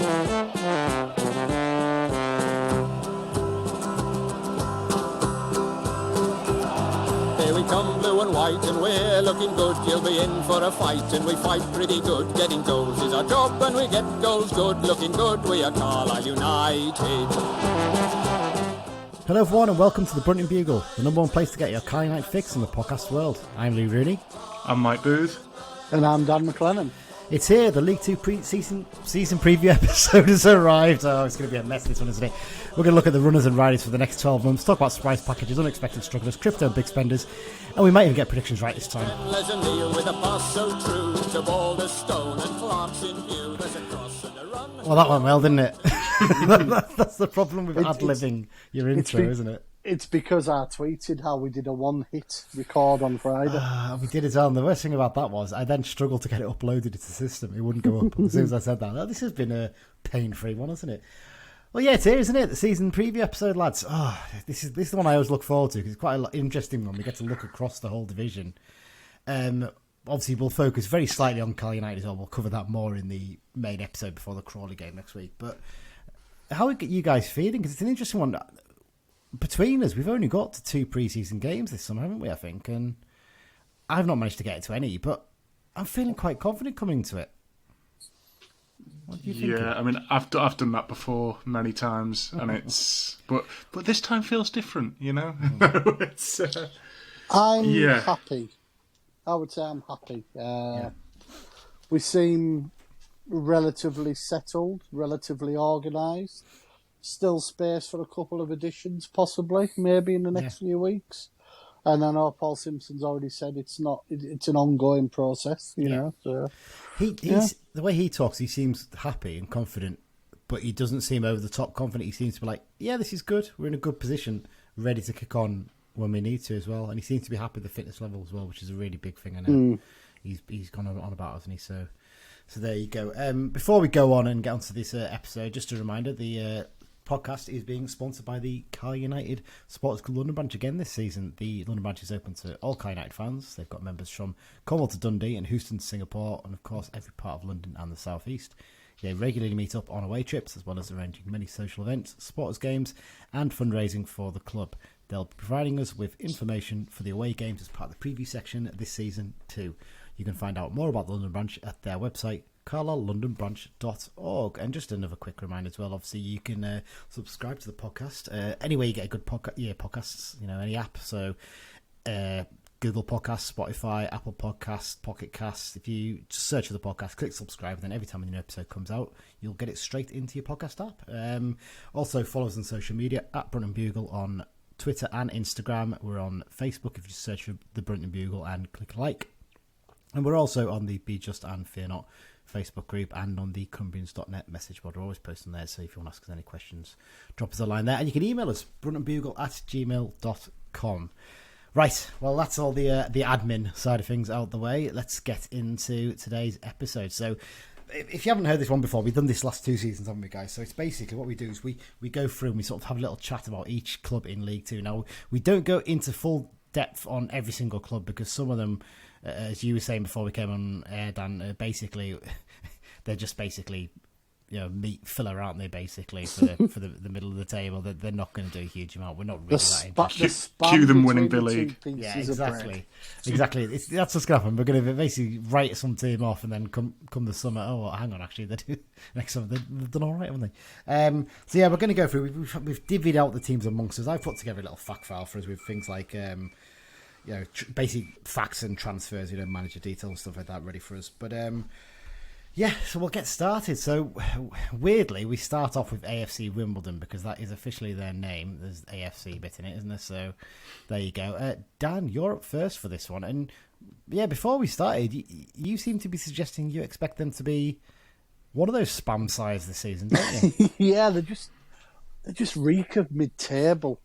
Here we come, blue and white, and we're looking good. You'll be in for a fight, and we fight pretty good. Getting goals is our job, and we get goals good. Looking good, we are Carlisle United. Hello everyone and welcome to the Brunton Bugle, the number one place to get your Carlisle United fix in the podcast world. I'm Lee Rooney. I'm Mike Booth. And I'm Dan McLennan. It's here, the League 2 season preview episode has arrived. Oh, it's going to be a mess this one, isn't it? We're going to look at the runners and riders for the next 12 months, talk about surprise packages, unexpected strugglers, crypto and big spenders, and we might even get predictions right this time. Well, that went well, didn't it? That's the problem with ad-libbing your intro, isn't it? It's because I tweeted how we did a one-hit record on Friday. We did it on. The worst thing about that was I then struggled to get it uploaded to the system. It wouldn't go up as soon as I said that. Oh, this has been a pain-free one, hasn't it? Well, yeah, it's here, isn't it? The season preview episode, lads. Oh, this is the one I always look forward to because it's quite an interesting one. We get to look across the whole division. Obviously, we'll focus very slightly on Carlisle United as well. We'll cover that more in the main episode before the Crawley game next week. But how are you guys feeling? Because it's an interesting one. Between us, we've only got to 2 pre-season games this summer, haven't we, I think? And I've not managed to get to any, but I'm feeling quite confident coming into it. What do you think? Yeah, I mean, I've done that before many times, and it's... But this time feels different, you know? It's, I'm happy. I would say I'm happy. We seem relatively settled, relatively organised. Still space for a couple of additions, possibly, maybe in the next few weeks. And I know Paul Simpson's already said it's an ongoing process, you know. So he's the way he talks, he seems happy and confident, but he doesn't seem over the top confident. He seems to be like, yeah, this is good. We're in a good position, ready to kick on when we need to as well. And he seems to be happy with the fitness level as well, which is a really big thing. I know he's gone on about, hasn't he? So there you go. Before we go on and get onto this episode, just a reminder, the podcast is being sponsored by the Carlisle United Sports Club London branch again this season. The London branch is open to all Carlisle United fans. They've got members from Cornwall to Dundee and Houston to Singapore, and of course every part of London and the South East. They regularly meet up on away trips, as well as arranging many social events, supporters games, and fundraising for the club. They'll be providing us with information for the away games as part of the preview section this season too. You can find out more about the London branch at their website, carlisle.londonbranch.org. And just another quick reminder as well, obviously you can subscribe to the podcast anywhere you get a good podcasts, you know, any app. So Google Podcasts, Spotify, Apple Podcasts, Pocket Casts. If you just search for the podcast, click subscribe, and then every time a new episode comes out, you'll get it straight into your podcast app. Also follow us on social media at Brunton Bugle on Twitter and Instagram. We're on Facebook if you just search for the Brunton Bugle and click like. And we're also on the Be Just and Fear Not Facebook group and on the Cumbrians.net message board. We're always posting there, so if you want to ask us any questions, drop us a line there. And you can email us, bruntonbugle@gmail.com. Right, well, that's all the admin side of things out the way. Let's get into today's episode. So if you haven't heard this one before, we've done this last 2 seasons, haven't we, guys? So it's basically what we do is we go through and we sort of have a little chat about each club in League 2. Now, we don't go into full depth on every single club because some of them, as you were saying before we came on air, Dan, basically they're just basically, you know, meat filler, aren't they? Basically for the middle of the table, they're not going to do a huge amount. We're not really that into cue them winning the league. Yeah, exactly. That's what's going to happen. We're going to basically write some team off, and then come the summer. Oh, well, hang on, actually, next summer they've done all right, haven't they? So yeah, we're going to go through. We've divvied out the teams amongst us. I've put together a little fact file for us with things like you know, basic facts and transfers, you know, manager details and stuff like that ready for us. But yeah, so we'll get started. So weirdly, we start off with AFC Wimbledon because that is officially their name. There's AFC bit in it, isn't there? So there you go. Dan, you're up first for this one. And yeah, before we started, you seem to be suggesting you expect them to be one of those spam sides this season, don't you? Yeah, they just reek of mid-table.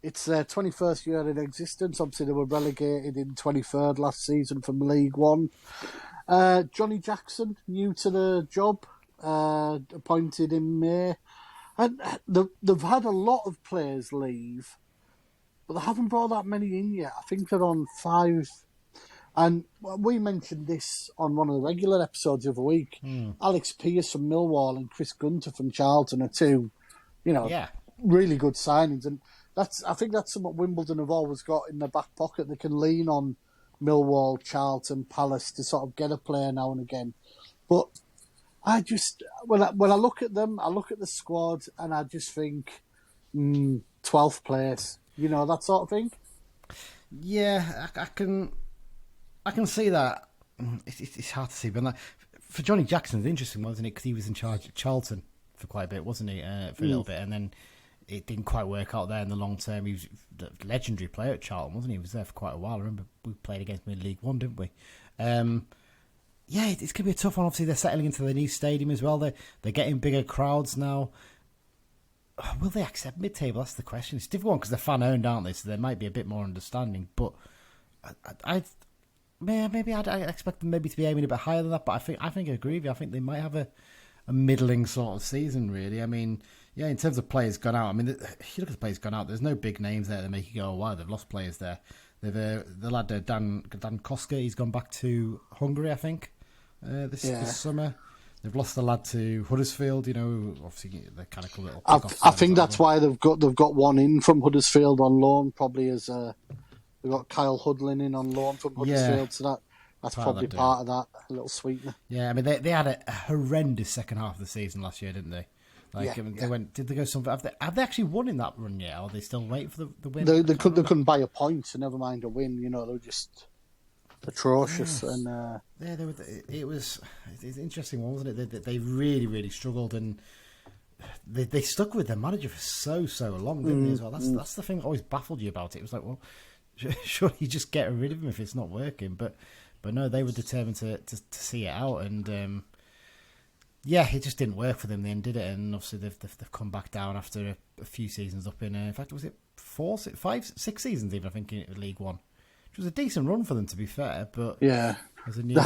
It's their 21st year in existence. Obviously, they were relegated in 23rd last season from League One. Johnny Jackson, new to the job, appointed in May. And they've had a lot of players leave, but they haven't brought that many in yet. I think they're on 5. And we mentioned this on one of the regular episodes of the week. Alex Pearce from Millwall and Chris Gunter from Charlton are two, really good signings. And I think that's something Wimbledon have always got in their back pocket. They can lean on Millwall, Charlton, Palace to sort of get a player now and again. But I just, when I look at them, I look at the squad and I just think 12th place, that sort of thing. Yeah, I can see that. It's hard to see, but for Johnny Jackson, it's interesting, wasn't it? Because he was in charge at Charlton for quite a bit, wasn't he? For a little bit, and then it didn't quite work out there in the long term. He was the legendary player at Charlton, wasn't he? He was there for quite a while. I remember we played against him in League One, didn't we? Yeah, it's going to be a tough one. Obviously, they're settling into the new stadium as well. They're getting bigger crowds now. Will they accept mid-table? That's the question. It's a difficult one because they're fan-owned, aren't they? So there might be a bit more understanding. But maybe I'd expect them maybe to be aiming a bit higher than that. But I think I agree with you. I think they might have a middling sort of season, really. I mean, yeah, in terms of players gone out, I mean, if you look at the players gone out, there's no big names there that make you go, oh, wow, they've lost players there. They've the lad Dan Koska, he's gone back to Hungary, I think, this summer. They've lost the lad to Huddersfield, obviously the kind of little. I think that's why they've got one in from Huddersfield on loan, probably as they've got Kyle Hudlin in on loan from Huddersfield, so that's probably part of that, a little sweetener. Yeah, I mean they had a horrendous second half of the season last year, didn't they? They went. Did they go something? Have they actually won in that run yet? Or are they still waiting for the win? They couldn't buy a point, so never mind a win. They were just atrocious. Yes. And it's an interesting one, wasn't it? They really, really struggled, and they stuck with their manager for so long, didn't they? As well, that's the thing that always baffled you about it. It was like, well, sure, you just get rid of him if it's not working, but no, they were determined to see it out, and it just didn't work for them then, did it? And obviously they've come back down after a few seasons up in fact, was it 6 seasons even, I think, in League One. Which was a decent run for them, to be fair, but yeah, they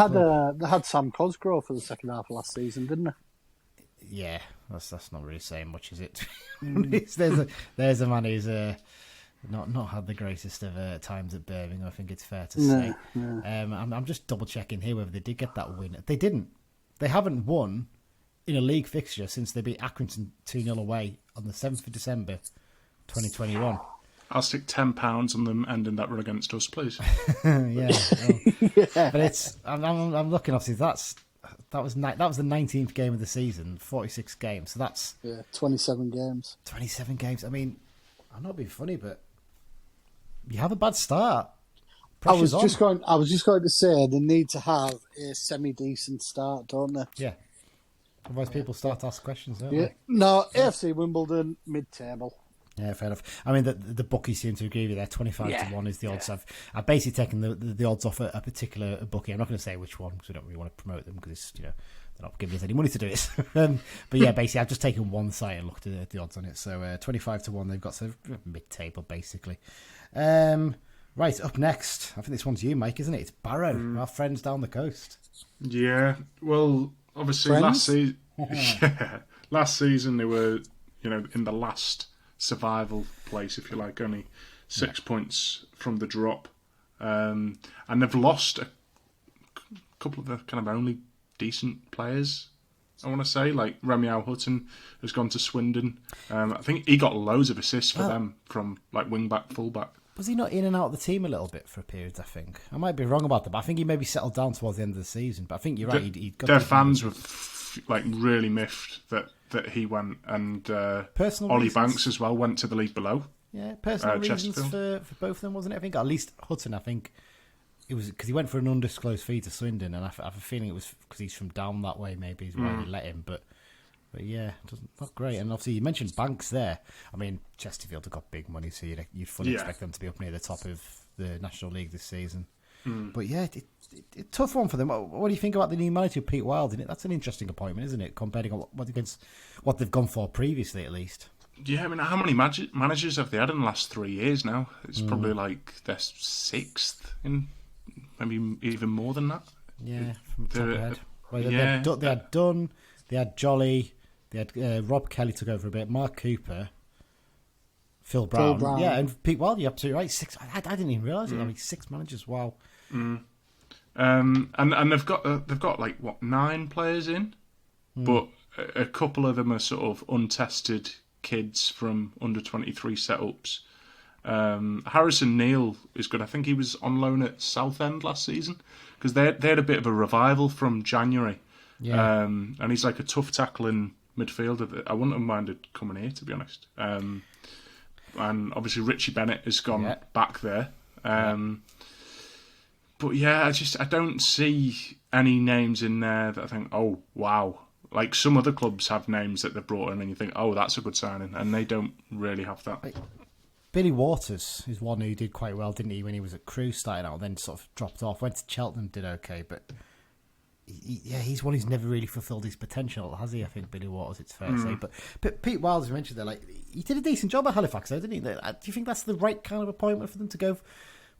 had Sam Cosgrove for the second half of last season, didn't they? Yeah, that's not really saying much, is it? There's a man who's not had the greatest of times at Birmingham. I think it's fair to say. No. I'm just double checking here whether they did get that win. They didn't. They haven't won in a league fixture since they beat Accrington 2-0 away on the 7th of December, 2021. I'll stick £10 on them ending that run against us, please. But it's I'm looking. Obviously, that was the 19th game of the season, 46 games. So that's 27 games. 27 games. I mean, I'm not being funny, but you have a bad start. I was just going to say they need to have a semi-decent start, don't they? Yeah. Otherwise, people start to ask questions, don't they? No, AFC Wimbledon mid-table. Yeah, fair enough. I mean, the bookies seem to agree with that. 25-1 is the odds. I've basically taken the odds off a particular bookie. I'm not going to say which one because we don't really want to promote them because they're not giving us any money to do it. But yeah, basically, I've just taken one site and looked at the odds on it. So 25-1 they've got, so mid-table basically. Right, up next, I think this one's you, Mike, isn't it? It's Barrow, our friends down the coast. Yeah, well, obviously last season they were, in the last survival place, if you like, only 6 points from the drop, and they've lost a couple of the kind of only decent players, I want to say, like Remiel Hutton has gone to Swindon. I think he got loads of assists for them from like wing back, full back. Was he not in and out of the team a little bit for a period, I think? I might be wrong about that, but I think he maybe settled down towards the end of the season. But I think you're right. He got their fans were really miffed that he went, and Ollie Banks as well went to the league below. Yeah, personal reasons for both of them, wasn't it? I think at least Hutton, I think it was because he went for an undisclosed fee to Swindon, and I have a feeling it was because he's from down that way, maybe is why they let him. But yeah, not great. And obviously, you mentioned Banks there. I mean, Chesterfield have got big money, so you'd fully expect them to be up near the top of the National League this season. But yeah, it's tough one for them. What do you think about the new manager, Pete Wild? That's an interesting appointment, isn't it? Comparing what they've gone for previously, at least. Yeah, I mean, how many managers have they had in the last 3 years now? It's probably like their sixth, in maybe even more than that. Yeah, from the top of the head. Well, they had Dunn, they had Jolly, they had Rob Kelly took over a bit, Mark Cooper, Phil Brown. Yeah, and Pete Wild, you're absolutely right. 6. I didn't even realise it. I mean, 6 managers. Wow. And they've got like what 9 players in, but a couple of them are sort of untested kids from under 23 setups. Harrison Neal is good. I think he was on loan at Southend last season because they had a bit of a revival from January. Yeah. And he's like a tough tackling midfielder that I wouldn't have minded coming here, to be honest. And obviously Richie Bennett has gone back there. But yeah, I don't see any names in there that I think, oh wow. Like some other clubs have names that they've brought in, and you think, oh, that's a good signing, and they don't really have that. Billy Waters is one who did quite well, didn't he, when he was at Crewe starting out, then sort of dropped off. Went to Cheltenham, did okay, but he's one who's never really fulfilled his potential, has he? I think Billy Waters, it's fair to say. But Pete Wild, as you mentioned there, like he did a decent job at Halifax, though, didn't he? Do you think that's the right kind of appointment for them to go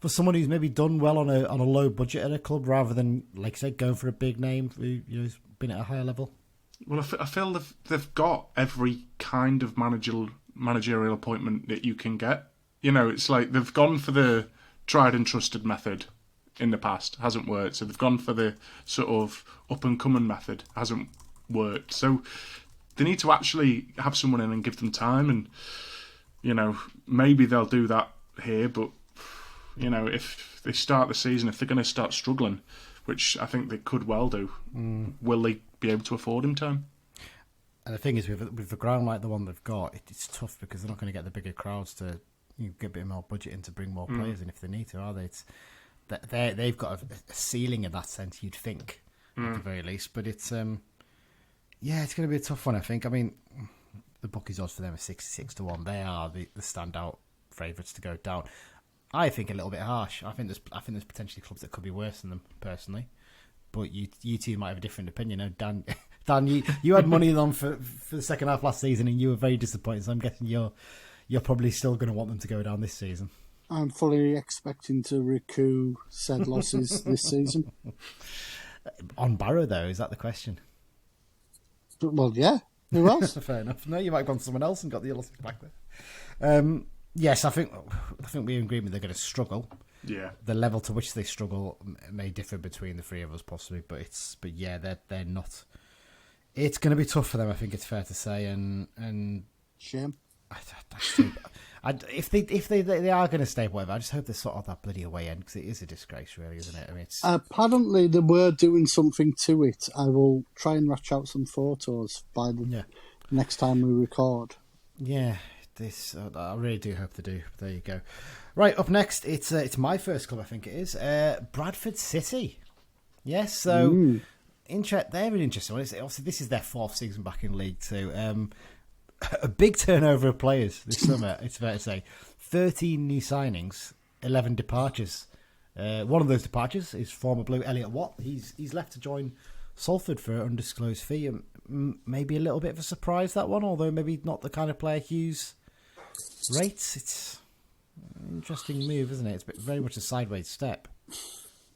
for someone who's maybe done well on a low budget at a club, rather than, like I said, going for a big name who's been at a higher level? Well, I feel they've got every kind of managerial appointment that you can get. You know, it's like they've gone for the tried and trusted method in the past, hasn't worked. So they've gone for the sort of up and coming method, hasn't worked. So they need to actually have someone in and give them time. And, you know, maybe they'll do that here. But, you know, if they start the season, if they're going to start struggling, which I think they could well do, will they be able to afford him time? And the thing is, with the ground like the one they've got, it's tough because they're not going to get the bigger crowds to get a bit more budget in to bring more players in if they need to, are they? They've got a ceiling in that sense, you'd think, at the very least. But it's it's going to be a tough one, I think. I mean, the bookies odds for them are 66-1. They are the standout favourites to go down. I think a little bit harsh. I think there's potentially clubs that could be worse than them, personally. But you two might have a different opinion. No, Dan, you had money on for the second half last season, and you were very disappointed. So I'm guessing you're probably still going to want them to go down this season. I'm fully expecting to recoup said losses this season. On Barrow, though, is that the question? Well, yeah. Who else? Fair enough. No, you might have gone to someone else and got the losses back there. Yes, I think we're in agreement they're going to struggle. Yeah. The level to which they struggle may differ between the three of us, possibly, but they're not. It's going to be tough for them, I think it's fair to say, and shame. If they are going to stay, whatever, I just hope they sort out that bloody away end, because it is a disgrace, really, isn't it? I mean, it's... Apparently, they were doing something to it. I will try and ratch out some photos by the next time we record. Yeah, I really do hope they do. There you go. Right, up next, it's my first club, I think it is, Bradford City. Yes, so they're an interesting one. Obviously, this is their 4th season back in League Two. A big turnover of players this summer, it's fair to say. 13 new signings, 11 departures. One of those departures is former Blue Elliot Watt. He's left to join Salford for an undisclosed fee. Maybe a little bit of a surprise, that one, although maybe not the kind of player Hughes rates. It's an interesting move, isn't it? It's very much a sideways step,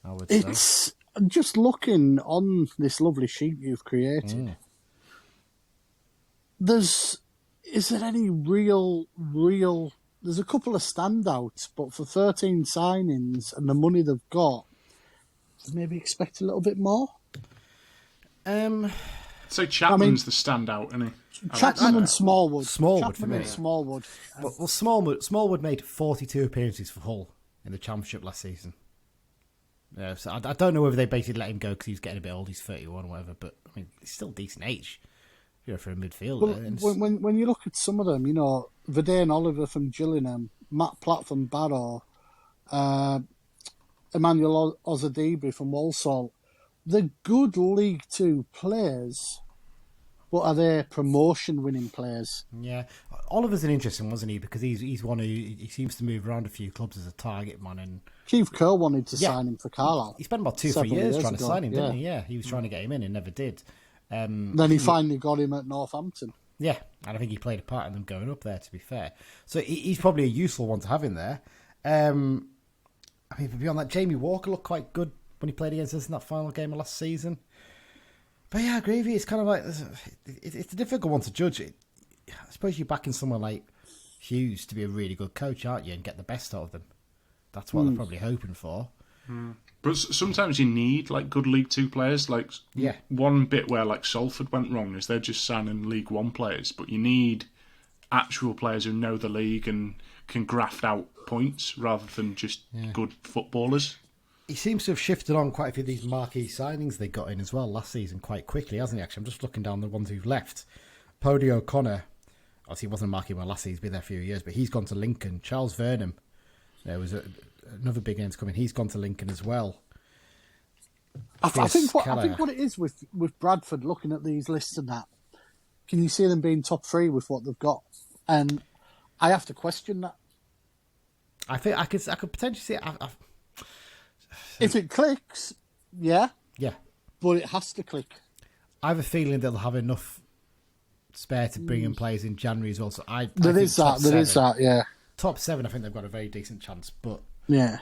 I would say. It's just looking on this lovely sheet you've created. Is there any real... There's a couple of standouts, but for 13 signings and the money they've got, maybe expect a little bit more. So Chapman's the standout, isn't he? Chapman and Smallwood. Smallwood for me. And Smallwood. Well, Smallwood made 42 appearances for Hull in the Championship last season. Yeah, so I don't know whether they basically let him go because he's getting a bit old. He's 31 or whatever, but I mean, he's still decent age. For a midfielder. Well, when you look at some of them, you know, Verdane Oliver from Gillingham, Matt Platt from Barrow, Emmanuel Ozadibi from Walsall, they're good League Two players, but are they promotion-winning players? Yeah, Oliver's an interesting one, wasn't he? Because he's one who he seems to move around a few clubs as a target man. And Keith Curl wanted to sign him for Carlisle. He spent about 2-3 years trying to sign him, didn't he? Yeah, he was trying to get him in and never did. Then he finally got him at Northampton. Yeah, and I think he played a part in them going up there, to be fair. So he's probably a useful one to have in there. I mean, but beyond that, Jamie Walker looked quite good when he played against us in that final game of last season. But yeah, I agree with you. It's kind of like... It's a difficult one to judge. I suppose you're backing someone like Hughes to be a really good coach, aren't you, and get the best out of them. That's what they're probably hoping for. But sometimes you need like good League Two players. Like one bit where like Salford went wrong is they're just signing League One players, but you need actual players who know the league and can graft out points rather than just good footballers. He seems to have shifted on quite a few of these marquee signings they got in as well last season quite quickly, hasn't he? Actually, I'm just looking down the ones who've left. Podie O'Connor, obviously he wasn't a marquee one last season, he's been there a few years, but he's gone to Lincoln. Charles Vernham, there was another big name coming. He's gone to Lincoln as well. I think what it is with Bradford, looking at these lists and that, can you see them being top three with what they've got? And I have to question that. I think I could potentially see it. If it clicks, yeah, but it has to click. I have a feeling they'll have enough spare to bring in players in January as well. So there is that, yeah. Top 7, I think they've got a very decent chance, but yeah.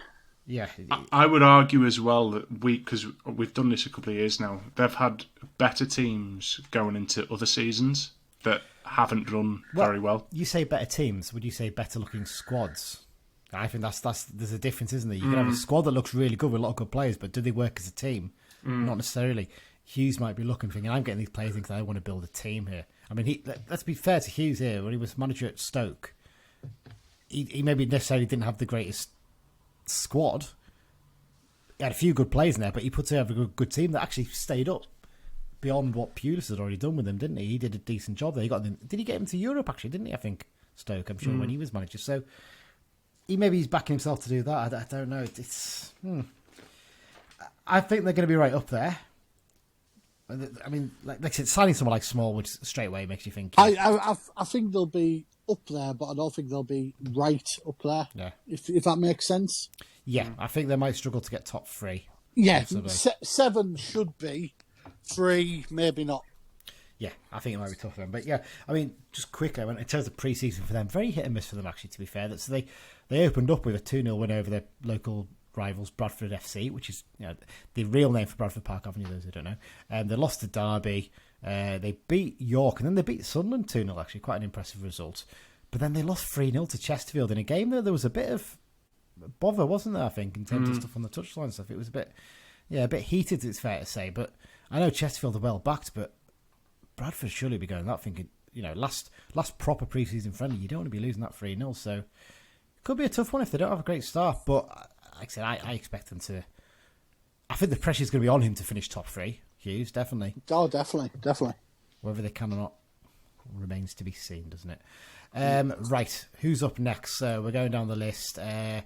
I would argue as well that because we've done this a couple of years now, they've had better teams going into other seasons that haven't done very well. You say better teams, would you say better looking squads? I think that's there's a difference, isn't there? You can have a squad that looks really good with a lot of good players, but do they work as a team? Not necessarily. Hughes might be thinking, I'm getting these players in because I want to build a team here. I mean, let's be fair to Hughes here. When he was manager at Stoke, he maybe necessarily didn't have the greatest squad. He had a few good players in there, but he put together a good team that actually stayed up beyond what Pulis had already done with him, didn't he? He did a decent job there. Did he get him to Europe, actually, didn't he? I think, Stoke, I'm sure, when he was manager. So he's backing himself to do that. I don't know. I think they're going to be right up there. I mean, like I said, signing someone like Smallwood straight away makes you think. I think they'll be up there, but I don't think they'll be right up there. Yeah. If that makes sense. Yeah, I think they might struggle to get top 3. Yeah, 7 should be. 3, maybe not. Yeah, I think it might be tough for them. But yeah, I mean, just quickly, in terms of pre-season for them, very hit and miss for them, actually, to be fair. So they opened up with a 2-0 win over their local rivals, Bradford FC, which is the real name for Bradford Park Avenue, those who don't know. They lost to Derby. They beat York, and then they beat Sunderland 2-0, actually, quite an impressive result. But then they lost 3-0 to Chesterfield in a game there was a bit of bother, wasn't there, I think, in terms of stuff on the touchline stuff. It was a bit heated, it's fair to say. But I know Chesterfield are well backed, but Bradford surely be going that thinking, last proper pre-season friendly, you don't want to be losing that 3-0. So it could be a tough one if they don't have a great start. But like I said, I expect them to. I think the pressure's going to be on him to finish top 3. Hughes, definitely. Oh, definitely. Whether they can or not remains to be seen, doesn't it? Right, who's up next? We're going down the list. We're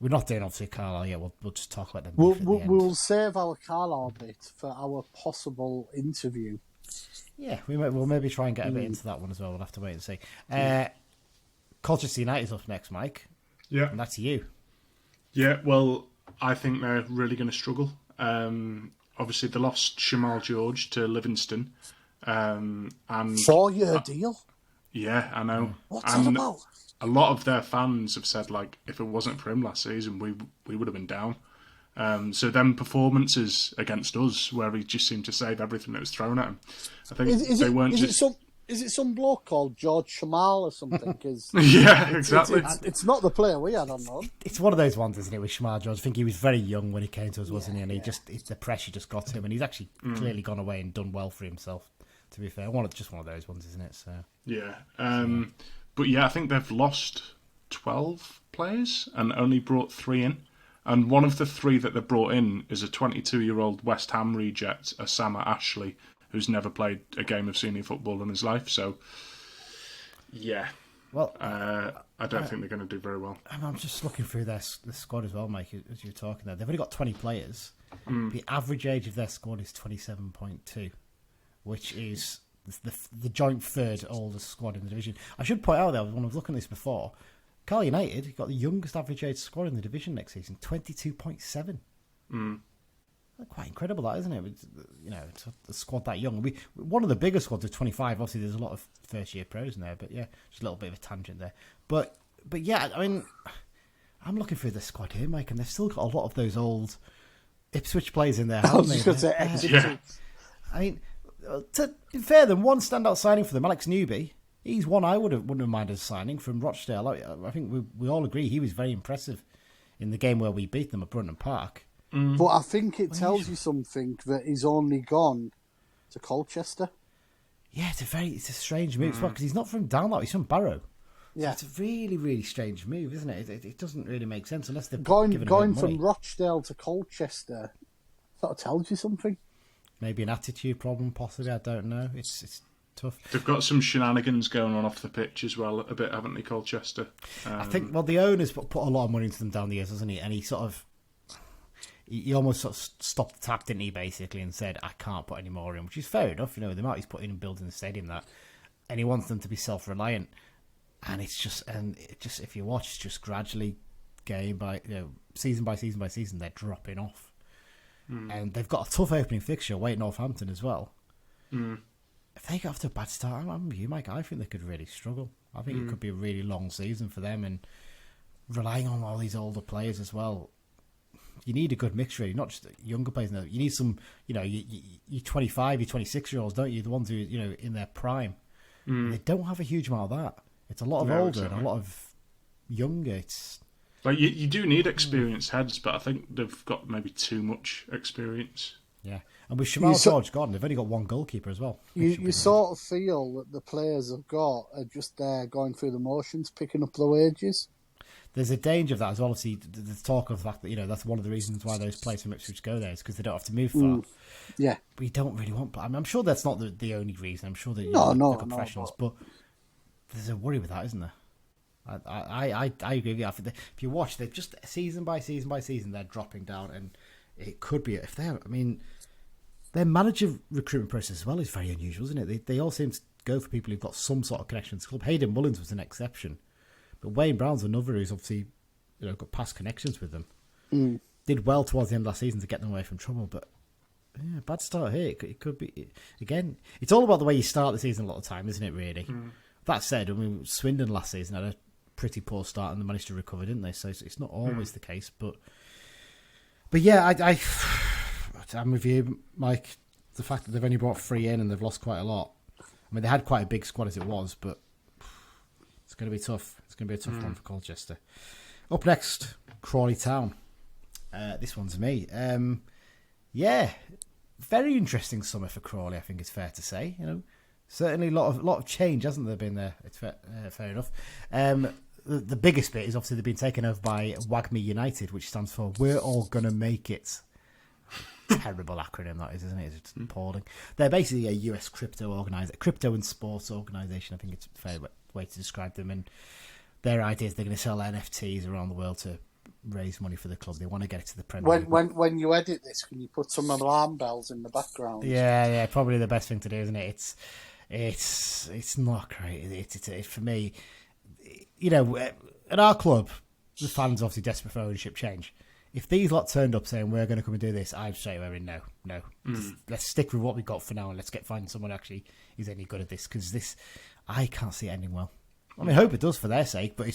not doing obviously Carlisle yet. We'll just talk about them. We'll save our Carlisle bit for our possible interview. Yeah, we'll maybe try and get a bit into that one as well. We'll have to wait and see. Colchester United's up next, Mike. Yeah, and that's you. Yeah, well, I think they're really going to struggle. Obviously, they lost Shamal George to Livingston. And 4-year deal? Yeah, I know. What's that about? A lot of their fans have said, like, if it wasn't for him last season, we would have been down. So them performances against us, where he just seemed to save everything that was thrown at him. I think Is it some bloke called George Shamal or something? Yeah, exactly. It's not the player we had on loan. It's one of those ones, isn't it, with Shamal George? I think he was very young when he came to us, wasn't he? And the pressure just got to him, and he's actually clearly gone away and done well for himself. To be fair, just one of those ones, isn't it? So yeah, but yeah, I think they've lost 12 players and only brought 3 in. And one of the 3 that they brought in is a 22-year-old West Ham reject, Osama Ashley, who's never played a game of senior football in his life. So, yeah. Well, I don't think they're going to do very well. I'm just looking through the squad as well, Mike, as you were talking there. They've only got 20 players. The average age of their squad is 27.2, which is the joint third oldest squad in the division. I should point out, though, when I was looking at this before, Carl United got the youngest average age squad in the division next season, 22.7. Quite incredible, that, isn't it? It's a squad that young. One of the bigger squads is 25. Obviously, there's a lot of first-year pros in there, but yeah, just a little bit of a tangent there. But yeah, I mean, I'm looking through the squad here, Mike, and they've still got a lot of those old Ipswich players in there, haven't they? Yeah. I mean, to be fair, then one standout signing for them, Alex Newby. He's one I wouldn't have minded signing from Rochdale. I think we all agree he was very impressive in the game where we beat them at Brunton Park. But I think it tells you something that he's only gone to Colchester. Yeah, it's a strange move as well, because he's not from down that, he's from Barrow. Yeah. So it's a really, really strange move, isn't it? It doesn't really make sense unless they're going from Rochdale to Colchester. Sort of tells you something. Maybe an attitude problem, possibly. I don't know. It's tough. They've got some shenanigans going on off the pitch as well, a bit, haven't they, Colchester? I think. Well, the owner's put a lot of money into them down the years, hasn't he? And he sort of. He almost sort of stopped the tap, didn't he, basically, and said, I can't put any more in, which is fair enough. The amount he's putting in building the stadium, that, and he wants them to be self-reliant. And it's just, if you watch, it's just gradually, game by, season by season by season, they're dropping off. And they've got a tough opening fixture away at Northampton as well. If they get off to a bad start, I'm you, Mike, I think they could really struggle. I think it could be a really long season for them, and relying on all these older players as well. You need a good mixture, really, not just younger players. No, you need some, you 25, you 26-year-olds, don't you? The ones who, in their prime. They don't have a huge amount of that. It's a lot of older and a lot of younger. It's like you do need experienced heads, but I think they've got maybe too much experience. Yeah, and with Shamal George gone, they've only got one goalkeeper as well. You sort of feel that the players have got are just there going through the motions, picking up the wages. There's a danger of that as well. Obviously, the talk of the fact that that's one of the reasons why those players from Ipswich go there is because they don't have to move far. Yeah, we don't really want. I'm sure that's not the only reason. I'm sure that no, professionals, but there's a worry with that, isn't there? I agree with you. If you watch, they're just season by season by season, they're dropping down, and it could be if they're. I mean, their manager recruitment process as well is very unusual, isn't it? They all seem to go for people who've got some sort of connection to the club. Hayden Mullins was an exception. But Wayne Brown's another who's obviously got past connections with them. Did well towards the end of last season to get them away from trouble, but bad start here. It could be again. It's all about the way you start the season a lot of time, isn't it? Really. That said, I mean, Swindon last season had a pretty poor start and they managed to recover, didn't they? So it's not always the case, but yeah, I'm with you, Mike. The fact that they've only brought 3 in and they've lost quite a lot. I mean, they had quite a big squad as it was, but it's going to be tough. It's going to be a tough one for Colchester. Up next, Crawley Town. This one's me. Yeah, very interesting summer for Crawley, I think it's fair to say. Certainly a lot of change, hasn't there been there? It's fair enough. The biggest bit is obviously they've been taken over by WAGMI United, which stands for We're All Gonna Make It. Terrible acronym that is, isn't it? It's appalling. They're basically a US crypto and sports organisation. I think it's a fair way to describe them. And their idea is they're going to sell NFTs around the world to raise money for the club. They want to get it to the Premier League. When you edit this, can you put some alarm bells in the background? Yeah, probably the best thing to do, isn't it? It's not great. It's for me, at our club, the fans obviously desperate for ownership change. If these lot turned up saying we're going to come and do this, I'd say no. Let's stick with what we got for now and let's find someone who actually is any good at this, because I can't see it ending well. I mean, I hope it does for their sake, but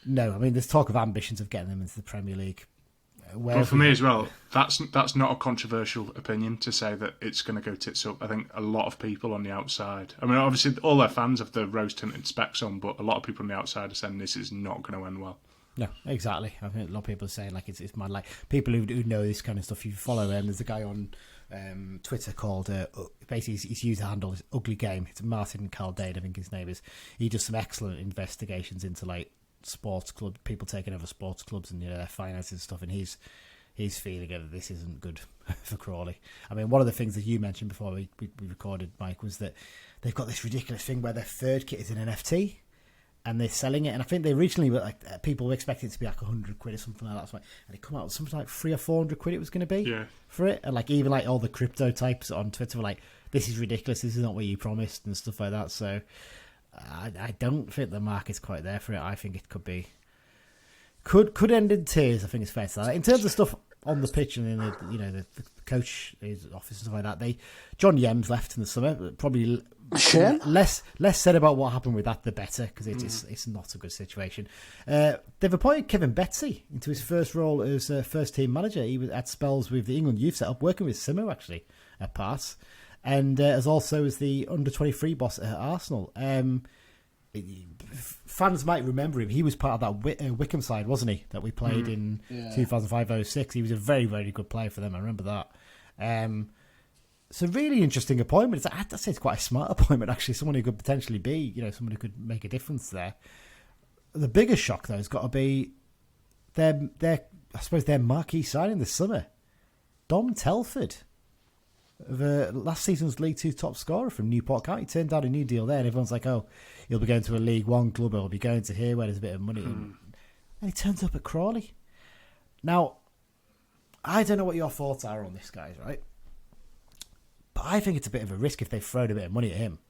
no. I mean, there's talk of ambitions of getting them into the Premier League. Well, for me as well, that's not a controversial opinion to say that it's going to go tits up. I think a lot of people on the outside, I mean, obviously all their fans have the rose-tinted specs on, but a lot of people on the outside are saying this is not going to end well. No, exactly. I think a lot of people are saying it's mad. Like people who know this kind of stuff, you follow them. There's a guy on Twitter called basically he's used the handle Ugly Game. It's Martin Caldade, I think his name is. He does some excellent investigations into like sports club people taking over sports clubs and their finances and stuff. And he's feeling that this isn't good for Crawley. I mean, one of the things that you mentioned before we recorded, Mike, was that they've got this ridiculous thing where their third kit is an NFT. And they're selling it, and I think they originally were like people were expecting it to be like £100 or something like that. And it come out with something like £300 or £400 it was going to be for it. And like even like all the crypto types on Twitter were like, "This is ridiculous. This is not what you promised," and stuff like that. So I don't think the market's quite there for it. I think it could end in tears. I think it's fair to say. In terms of stuff on the pitch and in the coach, his office and stuff like that, John Yems left in the summer. Probably less said about what happened with that, the better, because it's not a good situation. They've appointed Kevin Betsy into his first role as first team manager. He was at spells with the England youth setup, working with Simo actually at Pass, and as also as the under 23 boss at Arsenal. Fans might remember him. He was part of that Wickham side, wasn't he? That we played in 2005-06. He was a very, very good player for them. I remember that. It's a really interesting appointment. I'd say it's quite a smart appointment, actually. Someone who could potentially be, someone who could make a difference there. The biggest shock, though, has got to be their marquee signing this summer. Dom Telford, last season's League Two top scorer from Newport County, turned down a new deal there, and everyone's like, "Oh, he'll be going to a League One club, or he'll be going to here where there's a bit of money." And he turns up at Crawley. Now, I don't know what your thoughts are on this, guys, right? But I think it's a bit of a risk if they've thrown a bit of money at him,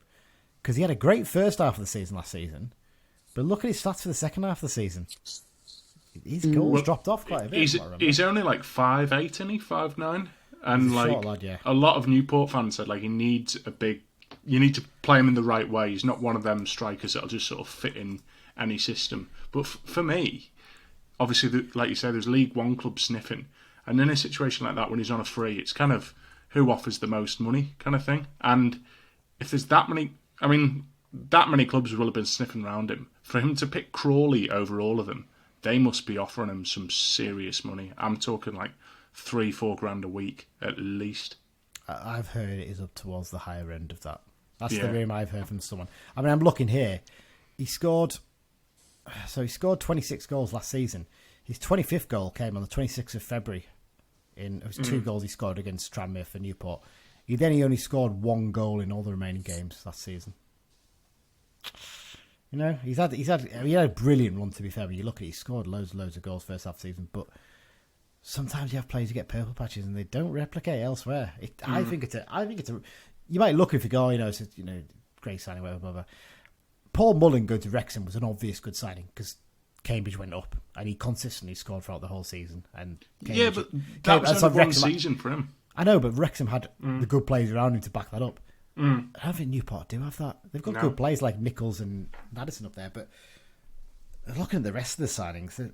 because he had a great first half of the season last season, but look at his stats for the second half of the season. His goals dropped off quite a bit. He's only like 5'8", isn't he? 5'9", and like short lad, yeah. A lot of Newport fans said, like, you need to play him in the right way. He's not one of them strikers that'll just sort of fit in any system. But for me, obviously, like you say, there's League One clubs sniffing, and in a situation like that, when he's on a free, it's kind of who offers the most money kind of thing. And if there's that many clubs will have been sniffing around him. For him to pick Crawley over all of them, they must be offering him some serious money. I'm talking like 3-4 grand a week at least. I've heard it is up towards the higher end of that. That's the room I've heard from someone. I mean, I'm looking here. He scored 26 goals last season. His 25th goal came on the 26th of February. It was 2 goals he scored against Tranmere for Newport. He only scored 1 goal in all the remaining games last season. He had a brilliant run, to be fair. When you look at it, he scored loads of goals first half season, but sometimes you have players who get purple patches and they don't replicate elsewhere. I think it's a. You might look if you go, it's great signing, whatever, blah, blah. Paul Mullen going to Wrexham was an obvious good signing because Cambridge went up and he consistently scored throughout the whole season. And but that was only one season for him. I know, but Wrexham had the good players around him to back that up. I don't think Newport do have that. They've got good players like Nichols and Madison up there, but looking at the rest of the signings, there's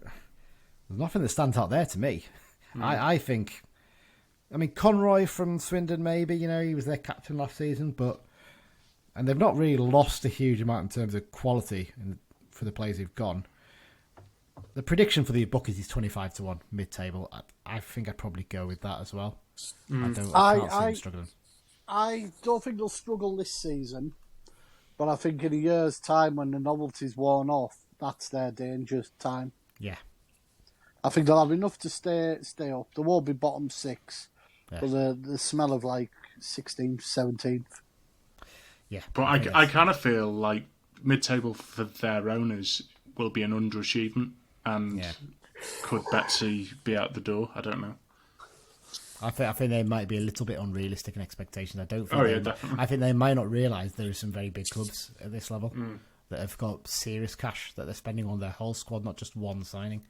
nothing that stands out there to me. I think, Conroy from Swindon, maybe, he was their captain last season, and they've not really lost a huge amount in terms of quality for the players who've gone. The prediction for the bookies is 25-1 mid-table. I think I'd probably go with that as well. I can't see them struggling. I don't think they'll struggle this season, but I think in a year's time when the novelty's worn off, that's their danger time. Yeah. I think they'll have enough to stay up. They won't be bottom 6, but the smell of like 16th, 17th. Yeah. But I kind of feel like mid-table for their owners will be an underachievement, and could Betsy be out the door? I don't know. I think they might be a little bit unrealistic in expectations. I don't. Definitely. I think they might not realise there are some very big clubs at this level that have got serious cash that they're spending on their whole squad, not just one signing.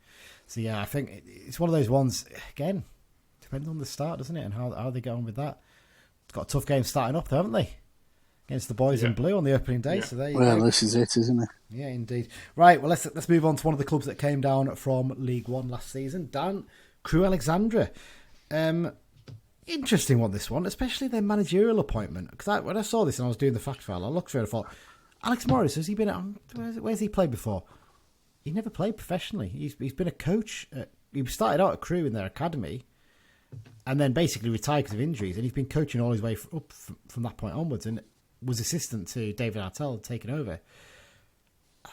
So I think it's one of those ones. Again, depends on the start, doesn't it, and how they get on with that. It's got a tough game starting up, though, haven't they? Against the boys in blue on the opening day. Yeah. So there you go. This is it, isn't it? Yeah, indeed. Right. Well, let's move on to one of the clubs that came down from League One last season. Dan, Crewe Alexandra. Interesting one, this one, especially their managerial appointment. Because when I saw this and I was doing the fact file, I looked through it and I thought, Alex Morris, has he been where's he played before? He never played professionally. He's been a coach. He started out at Crewe in their academy and then basically retired because of injuries. And he's been coaching all his way up from that point onwards and was assistant to David Artell, taking over.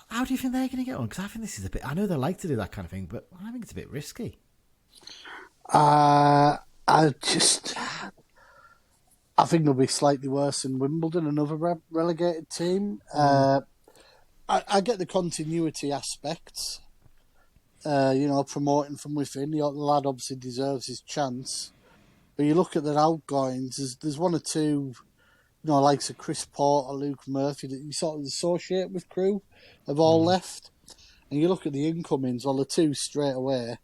How do you think they're going to get on? Because I think this is a bit... I know they like to do that kind of thing, but I think it's a bit risky. I think they'll be slightly worse than Wimbledon, another relegated team. I get the continuity aspects. Promoting from within. The lad obviously deserves his chance. But you look at their outgoings, there's one or two, likes of Chris Porter, Luke Murphy, that you sort of associate with Crewe, have all left. And you look at the incomings, the two straight away,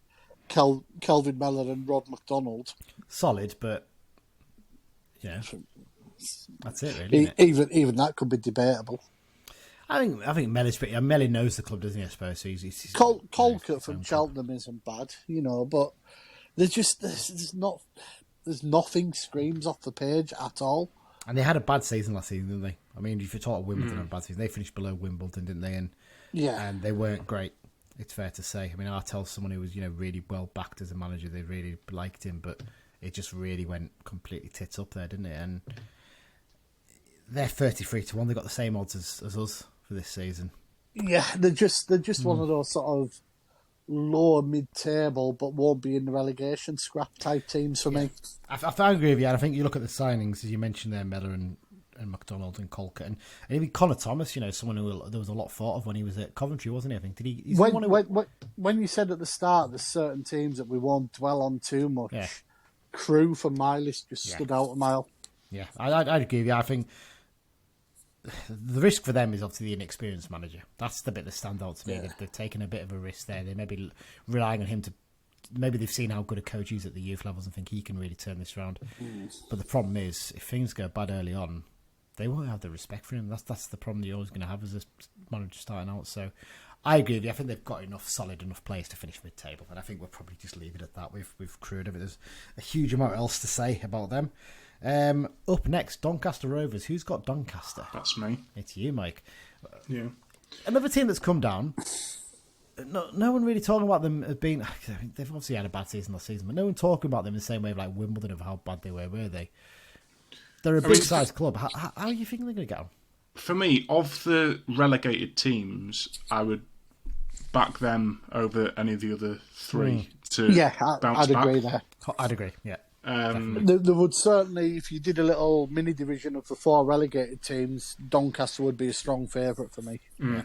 Kelvin Mellor and Rod McDonald. Solid, but that's it really. Isn't it? Even that could be debatable. I think Mellor's pretty. Melly knows the club, doesn't he? I suppose so. He's Colquitt from Cheltenham isn't bad, but there's nothing screams off the page at all. And they had a bad season last season, didn't they? I mean, if you talk Wimbledon had a bad season, they finished below Wimbledon, didn't they? And they weren't great. It's fair to say. I mean, Artel's someone who was, really well backed as a manager. They really liked him, but it just really went completely tits up there, didn't it? And they're 33-1. They got the same odds as us for this season. Yeah, they're just one of those sort of lower mid-table, but won't be in the relegation scrap type teams for me. I agree with you. And I think you look at the signings, as you mentioned there, Miller and McDonald and Colker, and even Connor Thomas. Someone who there was a lot thought of when he was at Coventry, wasn't he? I think When you said at the start there's certain teams that we won't dwell on too much. Yeah. Crew for my list just stood out a mile. Yeah, I'd agree with you. I think the risk for them is obviously the inexperienced manager. That's the bit that stands out to me. Yeah. They've taken a bit of a risk there. They may be relying on him to. Maybe they've seen how good a coach he is at the youth levels and think he can really turn this around. But the problem is, if things go bad early on, they won't have the respect for him. That's the problem that you're always going to have as a manager starting out. So I agree with you. I think they've got solid enough players to finish mid-table, and I think we'll probably just leave it at that. We've crewed over. There's a huge amount else to say about them. Up next, Doncaster Rovers. Who's got Doncaster? That's me. It's you, Mike. Yeah. Another team that's come down. No one really talking about them as being. They've obviously had a bad season last season, but no one talking about them in the same way of like Wimbledon of how bad they were they? They're a big-sized club. How are you thinking they're going to get on? For me, of the relegated teams, I would back them over any of the other three to bounce I'd back. agree there. I'd agree, yeah. There would certainly, if you did a little mini division of the 4 relegated teams, Doncaster would be a strong favourite for me. Yeah.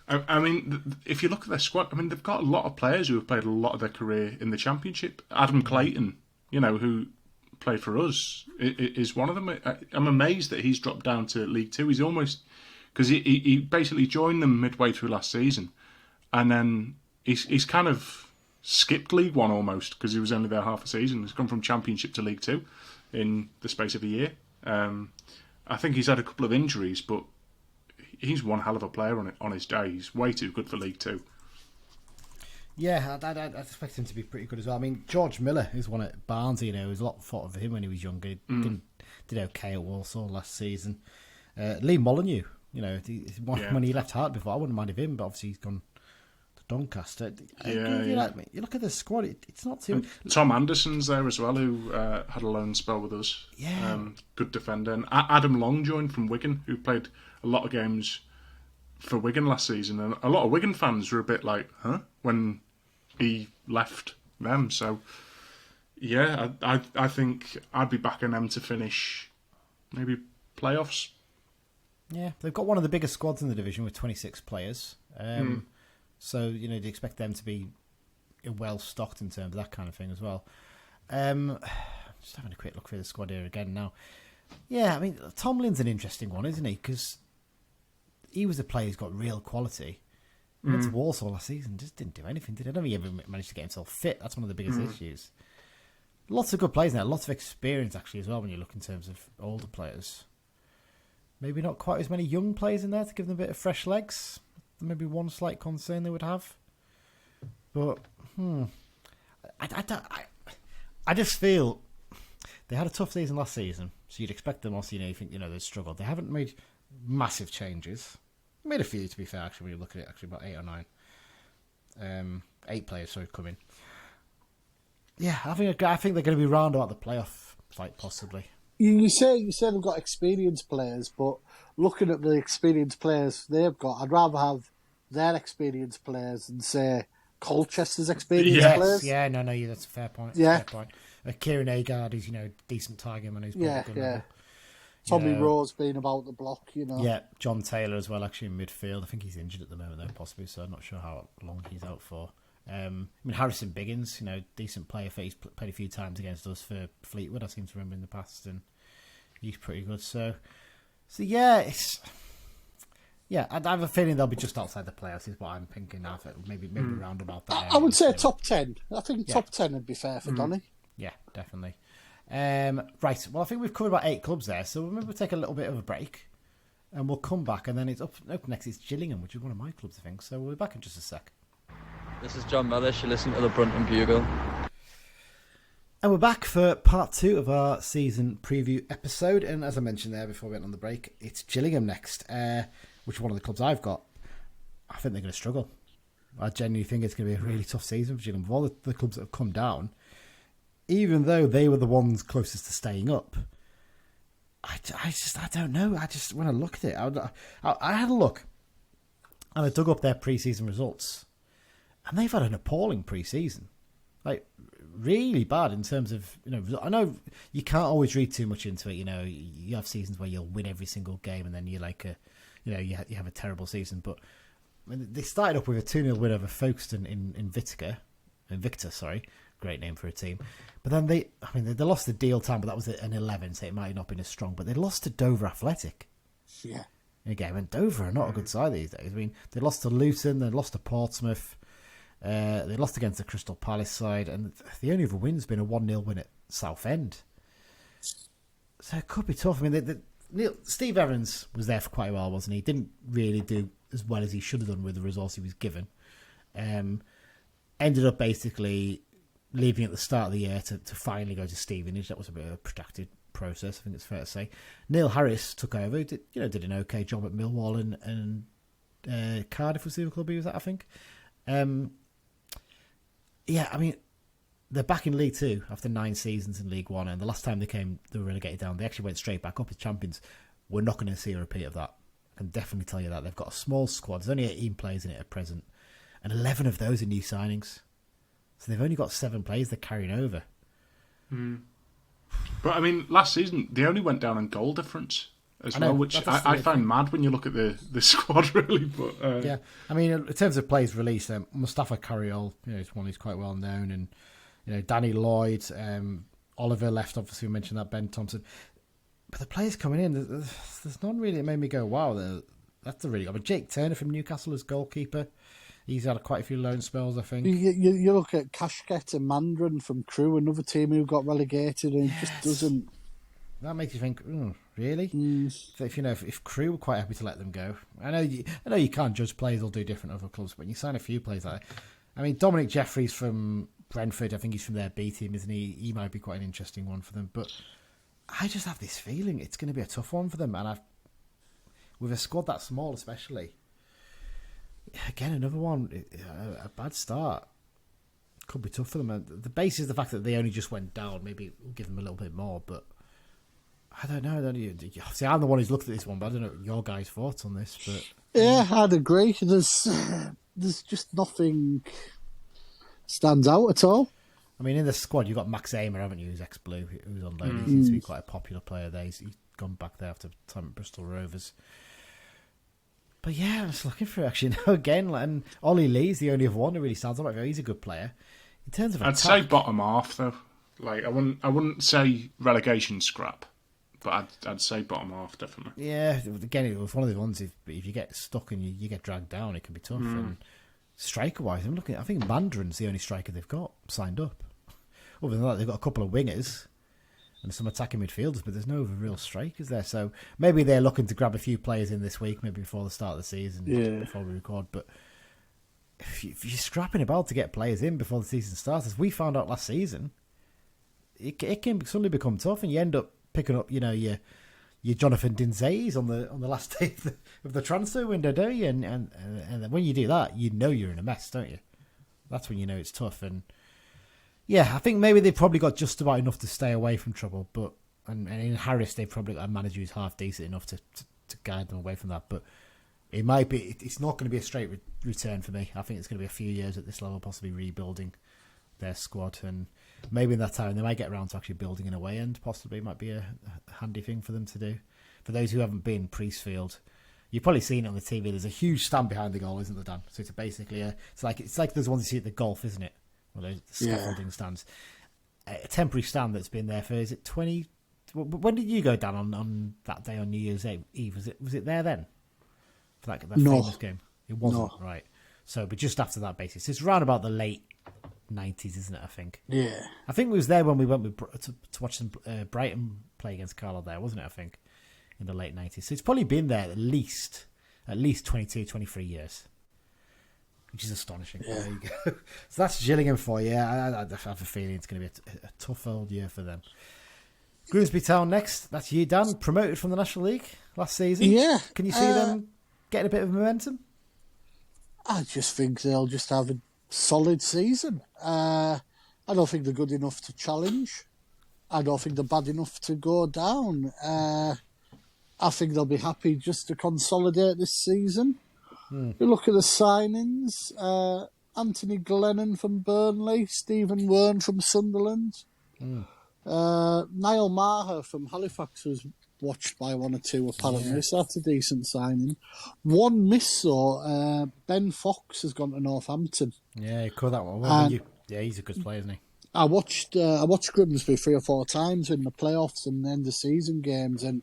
I mean, if you look at their squad, I mean, they've got a lot of players who have played a lot of their career in the Championship. Adam Clayton, who played for us, is one of them. I'm amazed that he's dropped down to League Two. He's almost... Because he basically joined them midway through last season. And then he's kind of skipped League One almost, because he was only there half a season. He's gone from Championship to League Two in the space of a year. I think he's had a couple of injuries, but he's one hell of a player on his day. He's way too good for League Two. Yeah, I'd expect him to be pretty good as well. I mean, George Miller is one at Barnsley. There was a lot of thought of him when he was younger. Did okay at Walsall last season. Lee Molyneux, when he left Hart before, I wouldn't mind him, but obviously he's gone to Doncaster. You look at the squad; it's not too. Tom Anderson's there as well, who had a loan spell with us. Yeah, good defender. And Adam Long joined from Wigan, who played a lot of games for Wigan last season, and a lot of Wigan fans were a bit like, "Huh?" when he left them. So, yeah, I think I'd be backing them to finish maybe playoffs. Yeah, they've got one of the biggest squads in the division with 26 players. So, do you expect them to be well stocked in terms of that kind of thing as well? Just having a quick look through the squad here again now. Yeah, I mean, Tomlin's an interesting one, isn't he? Because he was a player who's got real quality. He went to Walsall last season, just didn't do anything, did he? I don't think he ever managed to get himself fit. That's one of the biggest issues. Lots of good players now, lots of experience actually as well when you look in terms of older players. Maybe not quite as many young players in there to give them a bit of fresh legs. Maybe one slight concern they would have. But, I just feel they had a tough season last season, so you'd expect them also, you think, they've struggled. They haven't made massive changes. Made a few, to be fair, actually, when you look at it, actually, about 8 or 9. 8 players, come in. Yeah, I think they're going to be round about the playoff fight, possibly. You say they've got experienced players, but looking at the experienced players they've got, I'd rather have their experienced players than, say, Colchester's experienced players. Yeah, no, that's a fair point. Yeah. Fair point. Kieran Agard, who's, decent target man who's probably good level. Tommy Rose being about the block, Yeah, John Taylor as well, actually, in midfield. I think he's injured at the moment, though, possibly, so I'm not sure how long he's out for. Harrison Biggins, decent player. He's played a few times against us for Fleetwood, I seem to remember in the past, and he's pretty good. So yeah, I have a feeling they'll be just outside the playoffs, is what I'm thinking now. Maybe round about that. I would say top 10. I think top 10 would be fair for Donny. Yeah, definitely. Right, well, I think we've covered about 8 clubs there, so maybe we'll take a little bit of a break, and we'll come back, and then it's up next. It's Gillingham, which is one of my clubs, I think. So we'll be back in just a sec. This is John Mellish. You listen to the Brunton Bugle. And we're back for part 2 of our season preview episode. And as I mentioned there before we went on the break, it's Gillingham next, which is one of the clubs I've got. I think they're going to struggle. I genuinely think it's going to be a really tough season for Gillingham. Of all the clubs that have come down, even though they were the ones closest to staying up, I don't know. When I look at it, I had a look and I dug up their pre-season results, and they've had an appalling pre-season. Like, really bad in terms of, I know you can't always read too much into it. You have seasons where you'll win every single game and then you're like you have a terrible season. But they started up with a 2-0 win over Folkestone in Invicta, sorry. Great name for a team. But then they lost to Deal Town, but that was an 11, so it might not have been as strong. But they lost to Dover Athletic. Yeah. In a game, and Dover are not a good side these days. I mean, they lost to Luton, they lost to Portsmouth, they lost against the Crystal Palace side, and the only other win's been a 1-0 win at Southend. So it could be tough. I mean, Steve Evans was there for quite a while, wasn't he? He didn't really do as well as he should have done with the resource he was given. Ended up basically leaving at the start of the year to finally go to Stevenage. That was a bit of a protracted process, I think it's fair to say. Neil Harris took over, did an okay job at Millwall and Cardiff was the other club he was at, I think. I mean, they're back in League Two after 9 seasons in League One, and the last time they were relegated down, they actually went straight back up as champions. We're not going to see a repeat of that. I can definitely tell you that. They've got a small squad. There's only 18 players in it at present, and 11 of those are new signings. So they've only got 7 players they're carrying over. But I mean, last season they only went down in goal difference as well, which I find mad when you look at the squad, really. But yeah, I mean, in terms of players released, Mustafa Carriol, is one who's quite well known, and Danny Lloyd, Oliver left. Obviously, we mentioned that, Ben Thompson. But the players coming in, there's none really that made me go, wow, that's a really good. But Jake Turner from Newcastle as goalkeeper. He's had quite a few loan spells, I think. You look at Kashket and Mandron from Crewe, another team who got relegated, and just doesn't. That makes you think, really? So if Crewe were quite happy to let them go, I know you can't judge players; they'll do different other clubs. But you sign a few players like that. I mean, Dominic Jeffries from Brentford. I think he's from their B team, isn't he? He might be quite an interesting one for them. But I just have this feeling it's going to be a tough one for them, and with a squad that small, especially. Again, another one, a bad start. Could be tough for them. The base is the fact that they only just went down. Maybe we'll give them a little bit more, but I don't know. See, I'm the one who's looked at this one, but I don't know your guys' thoughts on this. But yeah, I'd agree. There's just nothing stands out at all. I mean, in the squad, you've got Max Amer, haven't you, who's ex-Blue, who's on loan. He seems to be quite a popular player there. He's gone back there after time at Bristol Rovers. But yeah, I was looking for actually now again, and Ollie Lee's the only other one who really stands out. He's a good player. In terms of I'd say bottom half though. Like I wouldn't say relegation scrap, but I'd say bottom half definitely. Yeah, again, it was one of the ones if you get stuck and you get dragged down, it can be tough. And striker wise, I think Mandron's the only striker they've got signed up. Other than that, they've got a couple of wingers and some attacking midfielders, but there's no real strikers there. So maybe they're looking to grab a few players in this week, maybe before the start of the season, before we record. But if you're scrapping about to get players in before the season starts, as we found out last season, it can suddenly become tough, and you end up picking up, your Jonathan Dinzais on the last day of the transfer window, don't you? And when you do that, you're in a mess, don't you? That's when you know it's tough. And yeah, I think maybe they've probably got just about enough to stay away from trouble. But and in Harris, they've probably got a manager who's half decent enough to guide them away from that. But it might be. It's not going to be a straight return for me. I think it's going to be a few years at this level, possibly rebuilding their squad, and maybe in that time they might get around to actually building an away end. Possibly might be a handy thing for them to do. For those who haven't been Priestfield, you've probably seen it on the TV. There's a huge stand behind the goal, isn't there, Dan? So it's basically it's like those ones you see at the golf, isn't it? Well, those scaffolding stands. A temporary stand that's been there for, is it 20? When did you go down on that day on New Year's Eve? Was it there then? For that famous game? It wasn't, right. So, but just after that basis. It's around about the late 90s, isn't it, I think? Yeah. I think we was there when we went to watch Brighton play against Carlisle there, wasn't it, I think, in the late 90s. So it's probably been there at least 22, 23 years. which is astonishing. Yeah. There you go. So that's Gillingham for you. I have a feeling it's going to be a tough old year for them. Grimsby Town next. That's you, Dan. Promoted from the National League last season. Yeah. Can you see them getting a bit of momentum? I just think they'll just have a solid season. I don't think they're good enough to challenge. I don't think they're bad enough to go down. I think they'll be happy just to consolidate this season. You look at the signings. Anthony Glennon from Burnley, Stephen Wern from Sunderland. Niall Maher from Halifax was watched by one or two apparently, so that's a decent signing. One miss though, Ben Fox has gone to Northampton. Yeah, you caught that one. Yeah, he's a good player, isn't he? I watched Grimsby 3 or 4 times in the playoffs and end of season games, and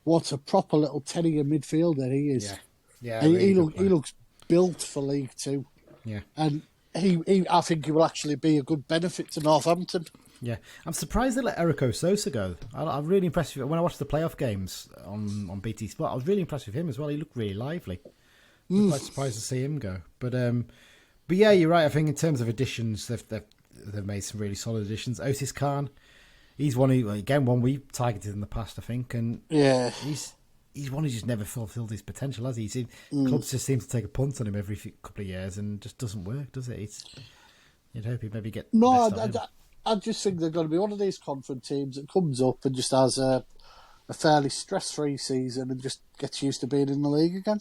what a proper little tennier midfielder he is. Yeah, he looks built for League Two. Yeah, and I think he will actually be a good benefit to Northampton. Yeah, I'm surprised they let Erico Sosa go. I'm really impressed with when I watched the playoff games on BT Sport. I was really impressed with him as well. He looked really lively. I'm quite surprised to see him go. But yeah, you're right. I think in terms of additions, they've made some really solid additions. Otis Khan, he's one we targeted in the past, I think, and he's one who just never fulfilled his potential, has he? Clubs just seem to take a punt on him every couple of years and just doesn't work, does it? You'd hope he'd maybe get I just think they're going to be one of these conference teams that comes up and just has a fairly stress-free season and just gets used to being in the league again.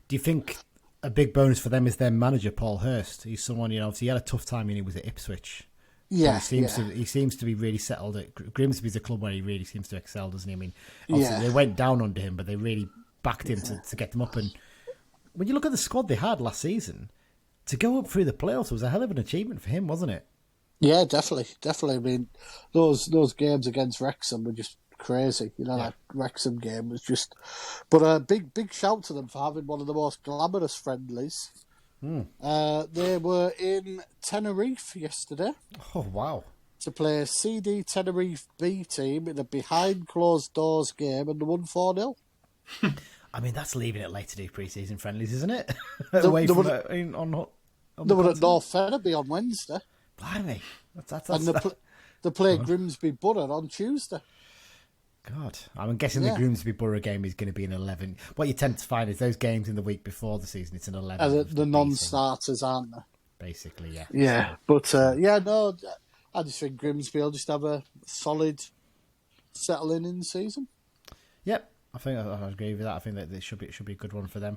Do you think a big bonus for them is their manager, Paul Hurst? He's someone, obviously he had a tough time when he was at Ipswich. Yeah, he seems to be really settled at Grimsby's a club where he really seems to excel, doesn't he? I mean, obviously they went down under him, but they really backed him to get them up. And when you look at the squad they had last season, to go up through the playoffs was a hell of an achievement for him, wasn't it? Yeah, definitely. I mean, those games against Wrexham were just crazy. That Wrexham game was just. But a big shout to them for having one of the most glamorous friendlies. They were in Tenerife yesterday. Oh wow! To play a CD Tenerife B team in a behind closed doors game, and they won 4-0. I mean, that's leaving it late to do pre-season friendlies, isn't it? They were at North Ferriby on Wednesday. Blimey. They play Grimsby Borough on Tuesday. God. I'm guessing the Grimsby Borough game is going to be an 11. What you tend to find is those games in the week before the season, it's an 11. The non-starters, aren't they? Basically, yeah. Yeah, but I just think Grimsby will just have a solid settling in the season. Yep, I think I agree with that. I think that it should be a good one for them.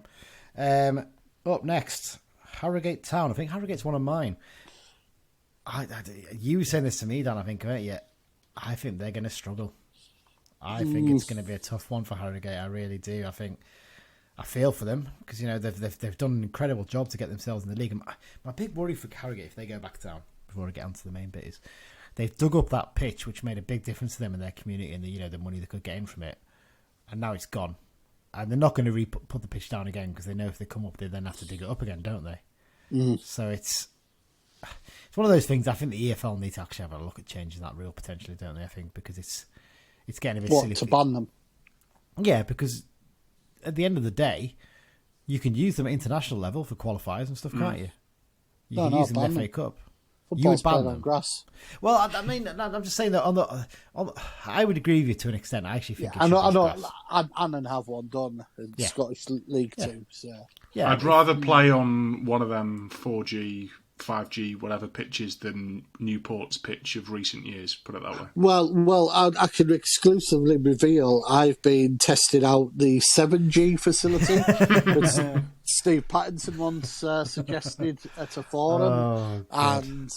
Up next, Harrogate Town. I think Harrogate's one of mine. You were saying this to me, Dan, I think, right? Yeah, I think they're going to struggle. I think it's going to be a tough one for Harrogate. I really do. I feel for them because they've done an incredible job to get themselves in the league. And my big worry for Harrogate, if they go back down, before I get onto the main bit, is they've dug up that pitch, which made a big difference to them in their community and the money they could get in from it, and now it's gone. And they're not going to put the pitch down again because they know if they come up, they then have to dig it up again, don't they? So it's one of those things. I think the EFL need to actually have a look at changing that rule potentially, don't they? I think because it's getting a bit silly. To ban them? Yeah, because at the end of the day, you can use them at international level for qualifiers and stuff, can't you? You can use them in the FA Cup. You would ban them on grass. Well, I mean, I'm just saying that I would agree with you to an extent. I actually think I know. Annan have one done in Scottish League 2. So. Yeah, I'd rather play on one of them 4G, 5G, whatever pitches than Newport's pitch of recent years, put it that way. Well, I can exclusively reveal I've been testing out the 7G facility, which Steve Pattinson once suggested at a forum, and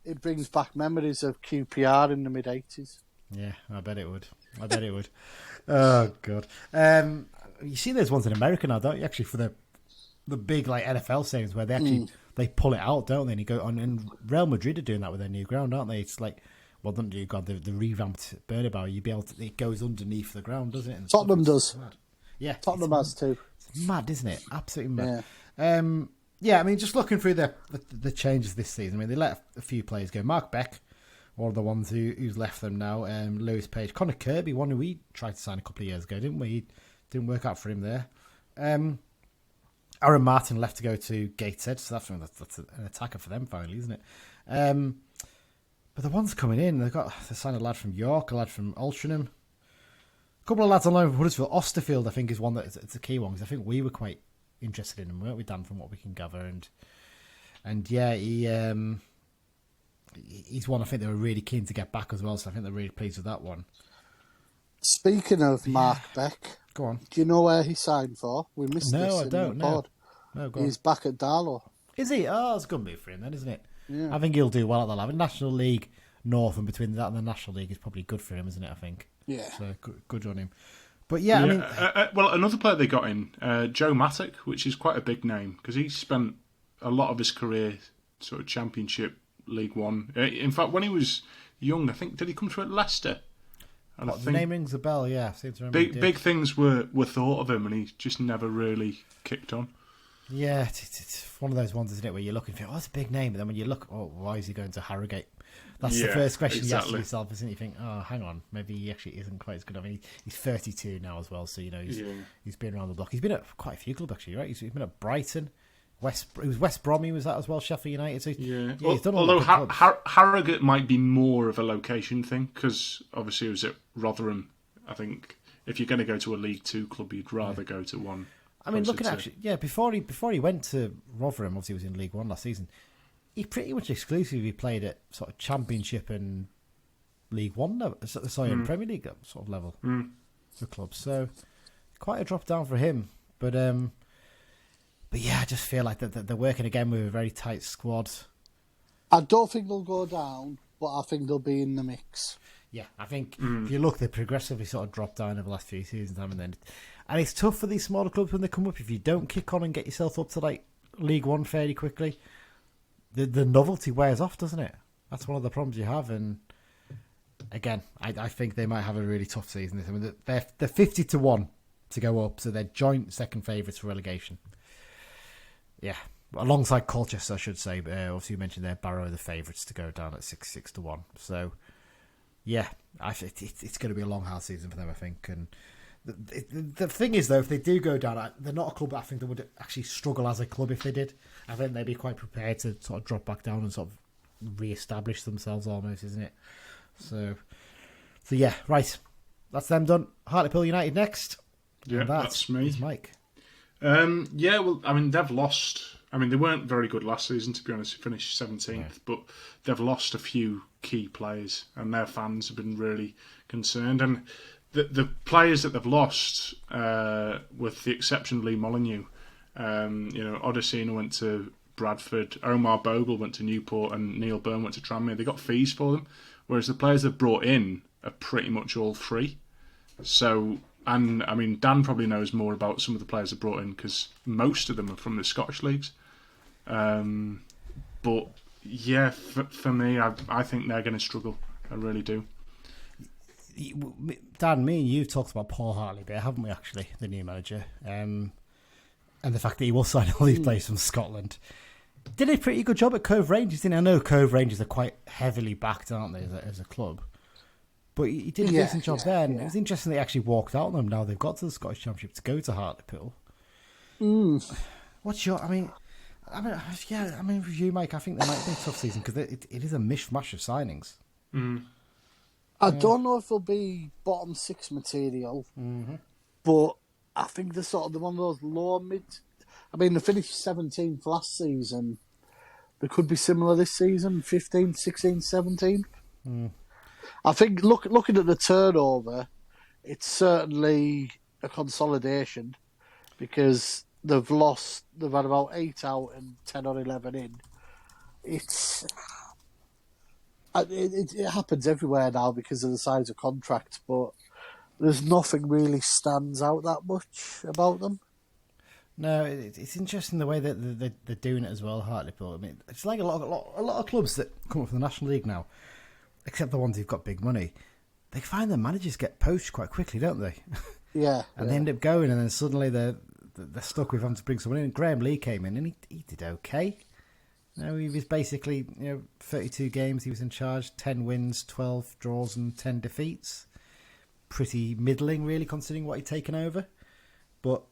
it brings back memories of QPR in the mid-80s. Yeah, I bet it would. Oh, God. You see those ones in America now, don't you, actually, for the big NFL stadiums where they actually... They pull it out, don't they? And you go on, and Real Madrid are doing that with their new ground, aren't they? It's like, well, don't you got the revamped Bernabeu? You'd be able to, it goes underneath the ground, doesn't it? And Tottenham does. Yeah, Tottenham has too. It's mad, isn't it? Absolutely mad. Yeah. I mean, just looking through the changes this season. I mean, they let a few players go. Mark Beck, one of the ones who's left them now. Lewis Page, Connor Kirby, one who we tried to sign a couple of years ago, didn't we? Didn't work out for him there. Aaron Martin left to go to Gateshead, so that's an attacker for them finally, isn't it? But the ones coming in, they signed a lad from York, a lad from Altrincham, a couple of lads on loan from Huddersfield. Osterfield, I think, is one it's a key one because I think we were quite interested in him, weren't we, Dan? From what we can gather, and yeah, he's one I think they were really keen to get back as well. So I think they're really pleased with that one. Speaking of Mark Beck, go on. Do you know where he signed for? We missed this. No, I in don't. the pod. No, go on. He's back at Darlow. Is he? Oh, it's a good move for him then, isn't it? Yeah. I think he'll do well at the level. National League North and between that and the National League is probably good for him, isn't it? I think. Yeah. So good on him. But yeah, I mean, well, another player they got in, Joe Mattock, which is quite a big name because he spent a lot of his career sort of Championship, League One. In fact, when he was young, I think did he come through at Leicester? And the name rings a bell. Yeah, I seem to remember. Big things were thought of him, and he just never really kicked on. Yeah, it's one of those ones, isn't it, where you're looking for, it's a big name, but then when you look, why is he going to Harrogate? That's the first question you ask yourself, isn't it? You think, hang on, maybe he actually isn't quite as good. I mean, he's 32 now as well, so, he's been around the block. He's been at quite a few clubs, actually, right? He's been at Brighton, it was West Brom he was at as well, Sheffield United. So he's done all although the clubs. Harrogate might be more of a location thing, because obviously it was at Rotherham. I think if you're going to go to a League Two club, you'd rather go to one. I mean, looking at before he went to Rotherham, obviously he was in League One last season. He pretty much exclusively played at sort of Championship and League One level, and Premier League sort of level for clubs. So quite a drop down for him. But yeah, I just feel like that they're working again with a very tight squad. I don't think they'll go down, but I think they'll be in the mix. Yeah, I think if you look, they progressively sort of dropped down over the last few seasons, and it's tough for these smaller clubs when they come up. If you don't kick on and get yourself up to like League One fairly quickly, the novelty wears off, doesn't it? That's one of the problems you have. And again, I think they might have a really tough season. I mean, they're 50-1 to go up, so they're joint second favourites for relegation. Yeah, alongside Colchester, I should say. But obviously, you mentioned there Barrow are the favourites to go down at 6-1. So yeah, I think it's going to be a long, hard season for them, I think. And the thing is, though, if they do go down, they're not a club that I think they would actually struggle as a club if they did. I think they'd be quite prepared to sort of drop back down and sort of re-establish themselves almost, isn't it? So yeah, right. That's them done. Hartlepool United next. Yeah, that's me. It's Mike. Yeah, well, I mean, they've lost. I mean, they weren't very good last season, to be honest. They finished 17th, but they've lost a few key players, and their fans have been really concerned. And the players that they've lost, with the exception of Lee Molyneux, Odysseina went to Bradford, Omar Bogle went to Newport, and Neil Byrne went to Tranmere. They got fees for them, whereas the players they've brought in are pretty much all free. So, and I mean, Dan probably knows more about some of the players they brought in because most of them are from the Scottish leagues. But yeah, for me, I think they're going to struggle. I really do. Dan, me and you talked about Paul Hartley a bit, haven't we, actually, the new manager? And the fact that he will sign all these players from Scotland. Did a pretty good job at Cove Rangers, didn't he? I know Cove Rangers are quite heavily backed, aren't they, as a club? But he did a decent job there, and it was interesting that he actually walked out on them now they've got to the Scottish Championship to go to Hartlepool. What's your... I mean, with you, Mike, I think there might be a tough season because it is a mishmash of signings. I don't know if it'll be bottom six material, but I think they're sort of one of those low mid. I mean, they finished 17th last season. They could be similar this season, 15th, 16th, 17th. I think looking at the turnover, it's certainly a consolidation because they've had about 8 out and 10 or 11 in. It happens everywhere now because of the size of contracts, but there's nothing really stands out that much about them. No, it's interesting the way that they're doing it as well, Hartlepool. I mean, it's like a lot of clubs that come up from the National League now, except the ones who've got big money. They find their managers get poached quite quickly, don't they? Yeah. They end up going, and then suddenly they're stuck with having to bring someone in. And Graham Lee came in, and he did okay. He was basically 32 games he was in charge, 10 wins, 12 draws, and 10 defeats. Pretty middling, really, considering what he'd taken over. But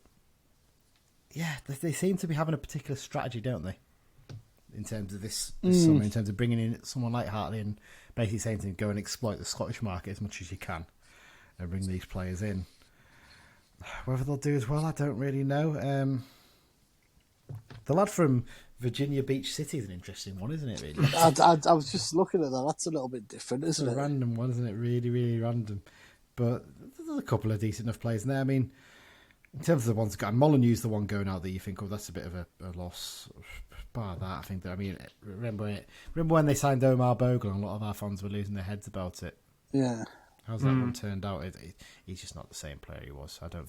they seem to be having a particular strategy, don't they? In terms of this summer, in terms of bringing in someone like Hartley and basically saying to him, go and exploit the Scottish market as much as you can and bring these players in. Whether they'll do as well, I don't really know. The lad from Virginia Beach City is an interesting one, isn't it, really? I was just looking at that. That's a little bit different, isn't it? It's a random one, isn't it? Really, really random. But there's a couple of decent enough players in there. I mean, in terms of the ones going, Molyneux's the one going out that you think, oh, that's a bit of a loss. Bar that, I think that. I mean, remember when they signed Omar Bogle, and a lot of our fans were losing their heads about it. Yeah. How's that one turned out? He's just not the same player he was. I don't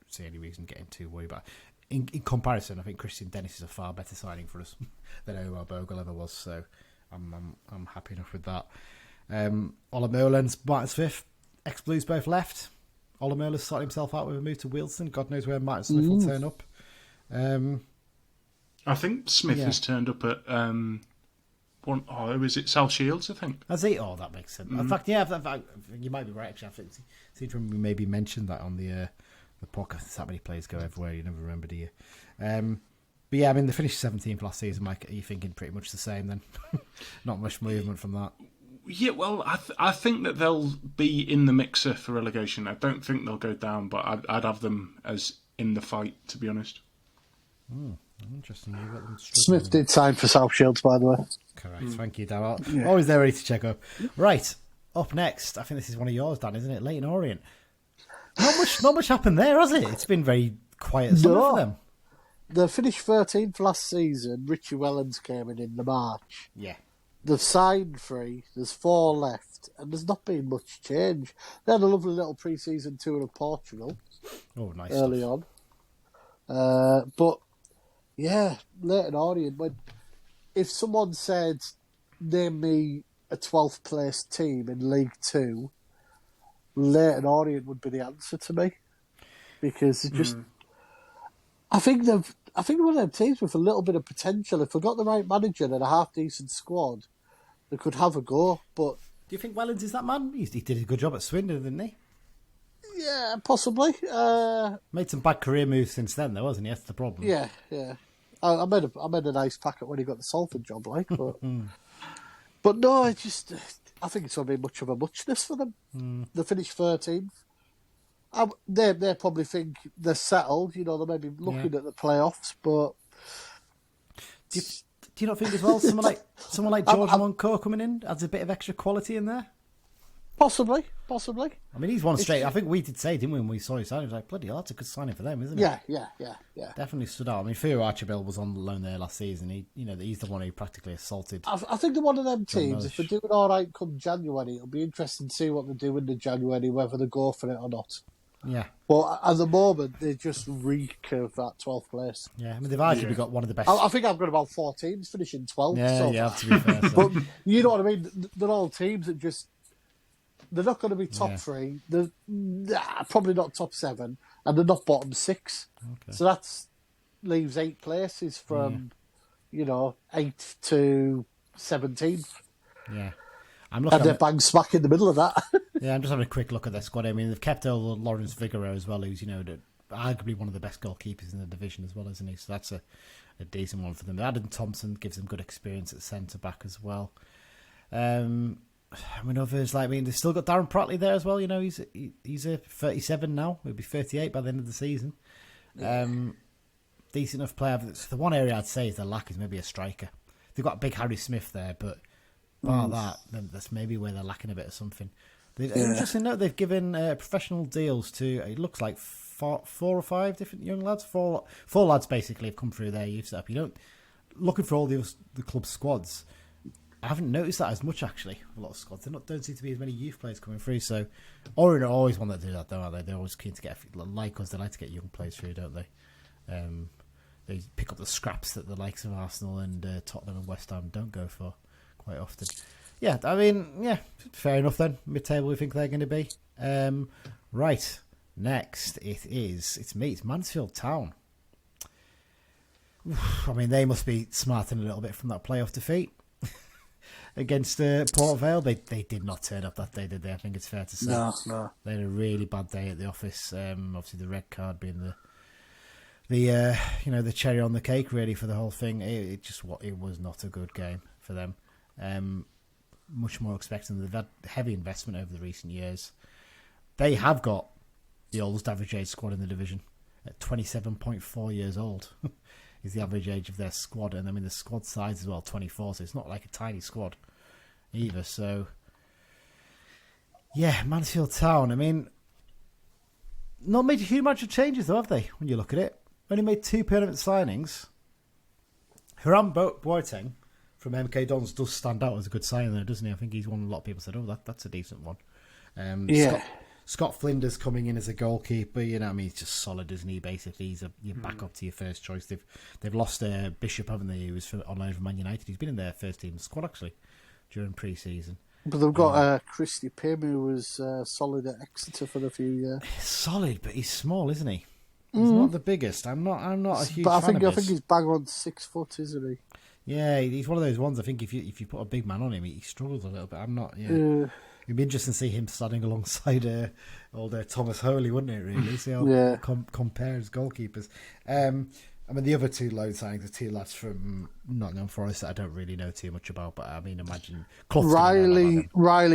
see any reason getting too worried about it. In comparison, I think Christian Dennis is a far better signing for us than Omar Bogle ever was. So I'm happy enough with that. Ola Merlin's Martin Smith, ex-Blues both left. Ola Merlin's sorted himself out with a move to Wilson. God knows where Martin Smith will turn up. I think Smith has turned up at is it South Shields? I think. Has he? Oh, that makes sense. In fact, you might be right. Actually, I think seems when we maybe mentioned that on the podcast. That many players go everywhere. You never remember, do you? But yeah, I mean, they finished 17th last season. Mike, are you thinking pretty much the same then? Not much movement from that. Yeah, well, I think that they'll be in the mixer for relegation. I don't think they'll go down, but I'd have them as in the fight, to be honest. Interesting. You got them Smith did sign for South Shields, by the way. Correct. Thank you, Dan. Always there ready to check up. Right. Up next, I think this is one of yours, Dan, isn't it? Leyton Orient. Not much happened there, has it? It's been very quiet summer for them. They finished 13th last season. Richie Wellens came in the March. Yeah. They've signed 3. There's 4 left, and there's not been much change. They had a lovely little pre-season tour of Portugal. Oh, nice. Early stuff. on. But yeah, Leyton Orient. If someone said, name me a 12th place team in League 2, Leyton Orient would be the answer to me, because it just. I think they're one of them teams with a little bit of potential. If we got the right manager and a half decent squad, they could have a go. But do you think Wellens is that man? He did a good job at Swindon, didn't he? Yeah, possibly. Made some bad career moves since then, though, hasn't he? That's the problem. Yeah. I made a nice packet when he got the Salford job, like, but no, I think it's going to be much of a muchness for them. They finished 13th. They probably think they're settled. You know, they may be looking at the playoffs, but do you not think as well someone like George Monco coming in adds a bit of extra quality in there? Possibly. I mean, he's one straight. I think we did say, didn't we, when we saw his signing? It was like, bloody hell, that's a good signing for them, isn't it? Yeah. Definitely stood out. I mean, Theo Archibald was on loan there last season. He's the one who practically assaulted. I think they're one of them teams. If they're doing all right come January, it'll be interesting to see what they do in the January, whether they go for it or not. Yeah. But at the moment, they just reek of that 12th place. Yeah, I mean, they've arguably got one of the best. I think I've got about 4 teams finishing 12th. Yeah, to be fair. So. But you know what I mean? They're all teams that just. They're not going to be top 3. They're probably not top 7. And they're not bottom 6. Okay. So that leaves 8 places from, 8th to 17th. Yeah. And they're bang smack in the middle of that. Yeah, I'm just having a quick look at their squad. I mean, they've kept Lawrence Vigouroux as well, who's, arguably one of the best goalkeepers in the division as well, isn't he? So that's a decent one for them. Adam Thompson gives them good experience at centre-back as well. Others, they've still got Darren Pratley there as well. He's a 37 now. He'll be 38 by the end of the season. Decent enough player. The one area I'd say is their lack is maybe a striker. They've got big Harry Smith there, but bar that, that's maybe where they're lacking a bit of something. Interesting note, they've given professional deals to, it looks like 4 or 5 different young lads. Four lads basically have come through their youth setup. Looking for all the club squads, I haven't noticed that as much, actually. A lot of squads. Don't seem to be as many youth players coming through. So, Orient are always one that do that, though, aren't they? They're always keen to get, like us, they like to get young players through, don't they? They pick up the scraps that the likes of Arsenal and Tottenham and West Ham don't go for quite often. Yeah, I mean, fair enough then. Mid-table, we think they're going to be. Right, next, it's Mansfield Town. I mean, they must be smarting a little bit from that playoff defeat against Port Vale. They did not turn up that day, did they? I think it's fair to say. No. They had a really bad day at the office. Obviously, the red card being the the cherry on the cake really for the whole thing. It was not a good game for them. Much more expecting. They've had heavy investment over the recent years. They have got the oldest average age squad in the division at 27.4 years old is the average age of their squad. And I mean, the squad size as well, 24, so it's not like a tiny squad either. So, yeah, Mansfield Town, I mean, not made a huge amount of changes though, have they, when you look at it? Only made 2 permanent signings. Hiram Boateng from MK Dons does stand out as a good signing there, doesn't he? I think he's one a lot of people said, that's a decent one. Scott Flinders coming in as a goalkeeper, you know, I mean, he's just solid, isn't he? Basically, he's your backup to your first choice. They've lost Bishop, haven't they? He was on loan from Man United. He's been in their first team squad actually during pre-season. But they've got Christy Pym, who was solid at Exeter for a few years. Solid, but he's small, isn't he? He's not the biggest. I'm not a huge but fan of his. I think he's bang on 6 foot, isn't he? Yeah, he's one of those ones. I think if you put a big man on him, he struggles a little bit. I'm not. Yeah. It'd be interesting to see him standing alongside old Thomas Holy, wouldn't it? Really, see how compares goalkeepers. I mean, the other 2 loan signings are 2 lads from Nottingham Forest that I don't really know too much about. But I mean, imagine Riley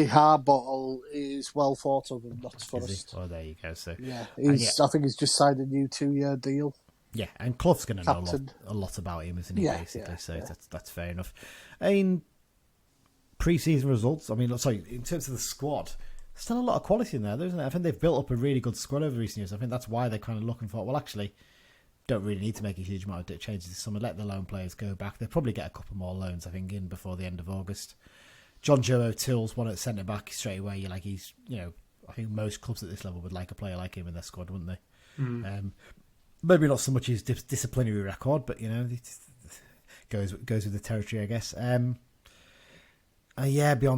Harbottle is well thought of in Notts Forest. Oh, there you go. So I think he's just signed a new 2-year deal. Yeah, and Clough's going to know a lot about him, isn't he? Basically, so that's fair enough. I mean, pre-season results. I mean, sorry, in terms of the squad, still a lot of quality in there, isn't there? I think they've built up a really good squad over recent years. I think that's why they're kind of looking for. Well, actually, don't really need to make a huge amount of changes this summer. Let the loan players go back. They'll probably get a couple more loans, I think, in before the end of August. John Joe O'Till's one at centre back straight away. You're like, he's, you know, I think most clubs at this level would like a player like him in their squad, wouldn't they? Maybe not so much his disciplinary record, but you know, it goes with the territory, I guess. Beyond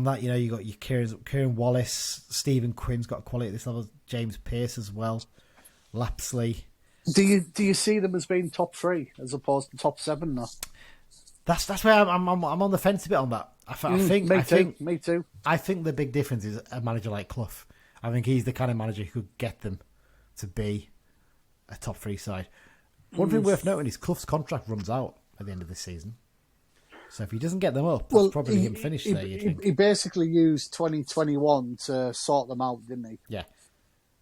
that, you know, you got your Kieran Wallace, Stephen Quinn's got quality at this level, James Pearce as well, Lapsley. Do you see them as being top 3 as opposed to top 7 now? That's where I'm on the fence a bit on that. Me too. I think the big difference is a manager like Clough. I think he's the kind of manager who could get them to be a top 3 side. One thing worth noting is Clough's contract runs out at the end of this season. So if he doesn't get them up, that's probably him finished there, you'd think. He basically used 2021 to sort them out, didn't he? Yeah.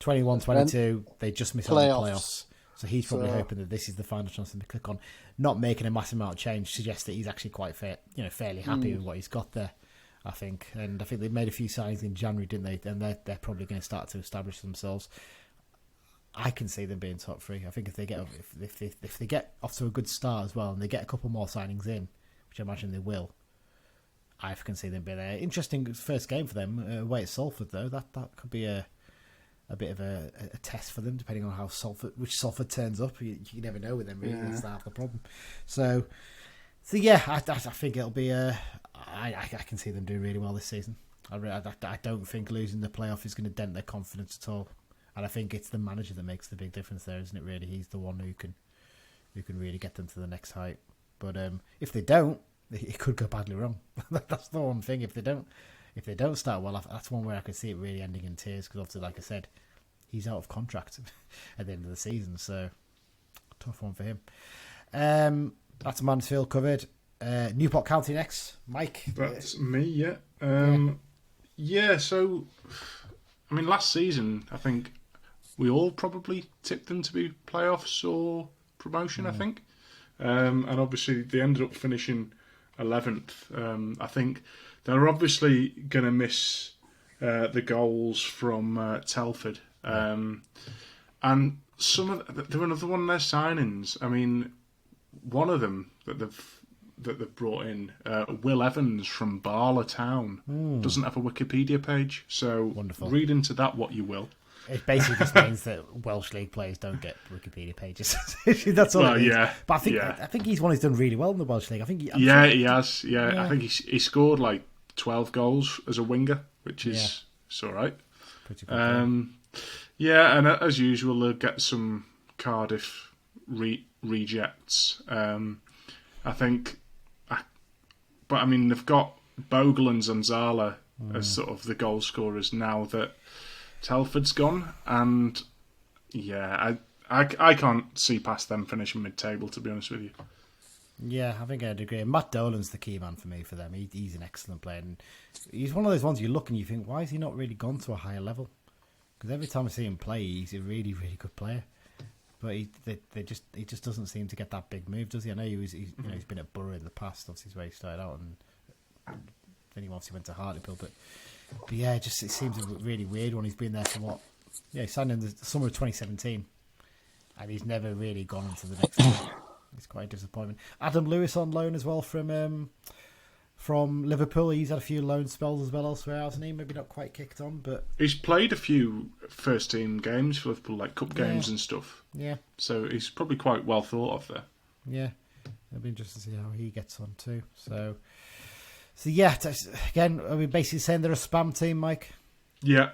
21-22, they just missed out the playoffs. So he's probably hoping that this is the final chance for them to click on. Not making a massive amount of change suggests that he's actually quite fairly happy with what he's got there, I think. And I think they made a few signings in January, didn't they? And they're probably going to start to establish themselves. I can see them being top 3. I think if they get off to a good start as well, and they get a couple more signings in, which I imagine they will, I can see them being there. Interesting first game for them away at Salford, though. That could be a bit of a test for them, depending on how which Salford turns up. You never know with them, really. That's half the problem. So yeah, I think it'll be I can see them doing really well this season. I don't think losing the playoff is going to dent their confidence at all. And I think it's the manager that makes the big difference there, isn't it? Really, he's the one who can really get them to the next height. But if they don't, it could go badly wrong. That's the one thing. If they don't start well, that's one where I could see it really ending in tears. Because obviously, like I said, he's out of contract at the end of the season, so tough one for him. That's Mansfield covered. Newport County next, Mike. That's me. Yeah. So, I mean, last season, I think we all probably tipped them to be playoffs or promotion. I think, and obviously they ended up finishing 11th. I think they're obviously going to miss the goals from Telford, and some of there were another one of their signings. I mean, one of them that they've brought in, Will Evans from Barla Town, doesn't have a Wikipedia page, so wonderful. Read into that what you will. It basically just means that Welsh League players don't get Wikipedia pages. That's all it means. Yeah. But I think he's one who's done really well in the Welsh League. I think he has. Yeah, I think he scored like 12 goals as a winger, which is it's all right. Pretty good. Yeah, and as usual, they'll get some Cardiff rejects. I think, but I mean, they've got Bogle and Zanzala as sort of the goal scorers now that Telford's gone, and I can't see past them finishing mid-table, to be honest with you. Yeah, I think I'd agree. Matt Dolan's the key man for me for them. He's an excellent player. And he's one of those ones you look and you think, why has he not really gone to a higher level? Because every time I see him play, he's a really, really good player. But he just doesn't seem to get that big move, does he? I know he's been at Borough in the past, obviously, where he started out, and then he obviously went to Hartlepool. But yeah, it seems a really weird one. He's been there for what? Yeah, he signed in the summer of 2017, and he's never really gone into the next level. It's quite a disappointment. Adam Lewis on loan as well from Liverpool. He's had a few loan spells as well elsewhere, hasn't he? Maybe not quite kicked on, but he's played a few first team games for Liverpool, like cup games and stuff. Yeah. So he's probably quite well thought of there. Yeah. It'll be interesting to see how he gets on too. So yeah, again, are we basically saying they're a spam team, Mike? Yeah.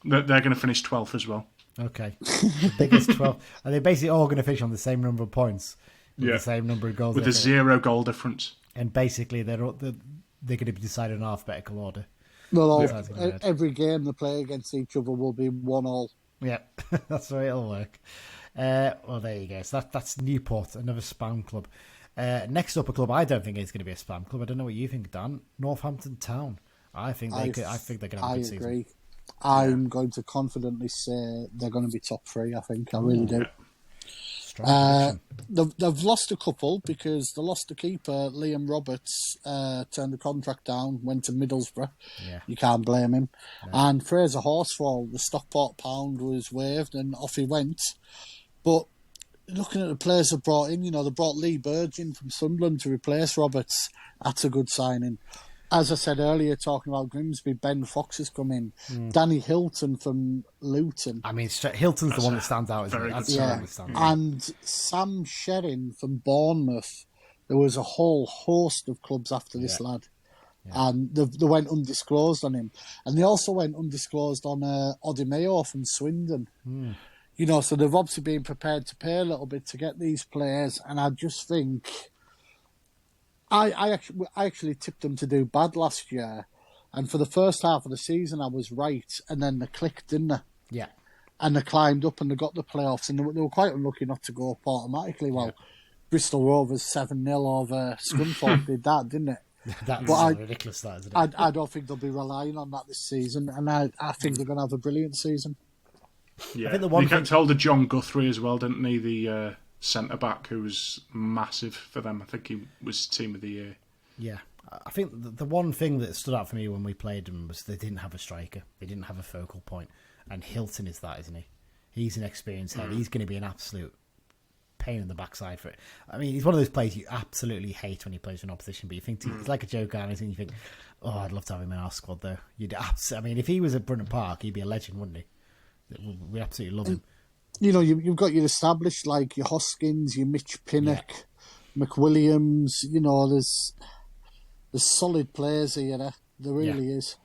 They're going to finish 12th as well. Okay. The biggest 12. Are they basically all going to finish on the same number of points? With the same number of goals. With a 0 goal difference. And basically, they're going to be decided in alphabetical order. Well, every game they play against each other will be 1-1. Yeah, that's the way it'll work. Well, there you go. So that's Newport, another spam club. Next up, a club I don't think is going to be a spam club. I don't know what you think, Dan. Northampton Town. I think they're going to have a good season. I agree. I'm going to confidently say they're going to be top 3. I think I really do. They've lost a couple because they lost the keeper. Liam Roberts turned the contract down, went to Middlesbrough. Yeah. You can't blame him. No. And Fraser Horsfall, the Stockport pound was waived and off he went. But looking at the players they brought in, they brought Lee Burge in from Sunderland to replace Roberts. That's a good signing. As I said earlier, talking about Grimsby, Ben Fox has come in. Danny Hilton from Luton. I mean, Hilton's the one that stands out, isn't it? And Sam Sherrin from Bournemouth. There was a whole host of clubs after this lad. Yeah. And they went undisclosed on him. And they also went undisclosed on Odimeo from Swindon. So they've obviously been prepared to pay a little bit to get these players. And I just think... I actually tipped them to do bad last year, and for the first half of the season I was right, and then they clicked, didn't they? Yeah. And they climbed up and they got the playoffs, and they were quite unlucky not to go up automatically. Well, Bristol Rovers 7-0 over Scunthorpe did that, didn't it? That's ridiculous, that, isn't it? I don't think they'll be relying on that this season, and I think they're going to have a brilliant season. Yeah, I think you got hold of John Guthrie as well, didn't he? The centre-back who was massive for them. I think he was team of the year. Yeah. I think the one thing that stood out for me when we played them was they didn't have a striker. They didn't have a focal point. And Hilton is that, isn't he? He's an experienced head. He's going to be an absolute pain in the backside for it. I mean, he's one of those players you absolutely hate when he plays for an opposition, but you think he's like a joke or anything. You think, oh, I'd love to have him in our squad, though. I mean, if he was at Brunton Park, he'd be a legend, wouldn't he? We absolutely love him. You've got your established, like your Hoskins, your Mitch Pinnock, McWilliams. There's solid players here. There really is.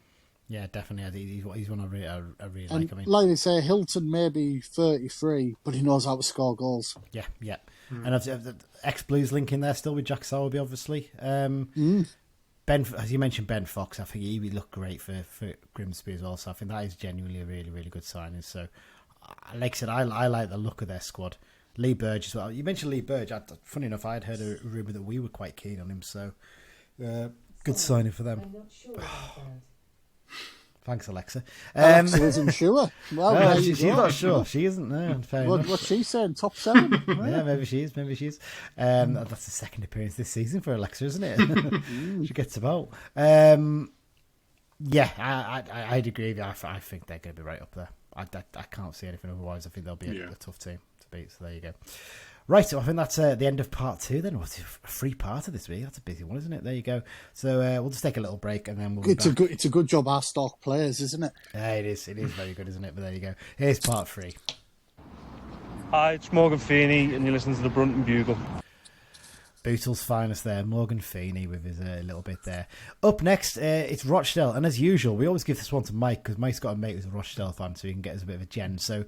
Yeah, definitely. He's one I really and like. I mean, like they say, Hilton may be 33, but he knows how to score goals. Yeah. And the ex-Blues link in there still with Jack Sowerby, obviously. Ben, as you mentioned, Ben Fox, I think he would look great for Grimsby as well. So I think that is genuinely a really, really good signing. So, like I said, I like the look of their squad. Lee Burge as well. You mentioned Lee Burge. Funny enough, I had heard a rumour that we were quite keen on him. So, good signing for them. I'm not sure about that. Thanks, Alexa. Alexa isn't sure. Well, she's not sure. She isn't. No, what's she saying? Top 7? Yeah, maybe she is. That's the second appearance this season for Alexa, isn't it? She gets about. Yeah, I'd agree with you. I think they're going to be right up there. I can't see anything otherwise. I think they'll be a tough team to beat. So there you go. Right, so I think that's the end of part 2 then. What's a free part of this week? That's a busy one, isn't it? There you go. So we'll just take a little break and then we'll be back. It's a good job our stock players, isn't it? It is very good, isn't it? But there you go. Here's part 3. Hi, it's Morgan Feeney and you're listening to the Brunton Bugle. Bootle's finest there, Morgan Feeney with his little bit there. Up next, it's Rochdale, and as usual, we always give this one to Mike because Mike's got a mate who's a Rochdale fan, so he can get us a bit of a gen. So,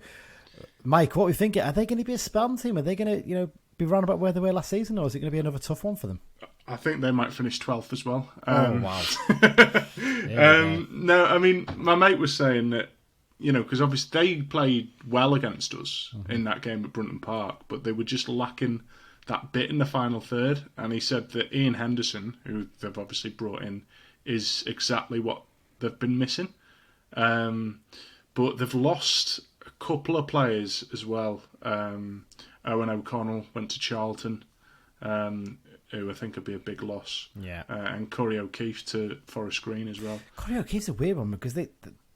Mike, what are we thinking? Are they going to be a spam team? Are they going to, be round about where they were last season, or is it going to be another tough one for them? I think they might finish 12th as well. Oh wow! No, I mean, my mate was saying that because obviously they played well against us in that game at Brunton Park, but they were just lacking that bit in the final third. And he said that Ian Henderson, who they've obviously brought in, is exactly what they've been missing. But they've lost a couple of players as well. Owen O'Connell went to Charlton, who I think would be a big loss. Yeah. And Corey O'Keefe to Forest Green as well. Corey O'Keefe's a weird one because they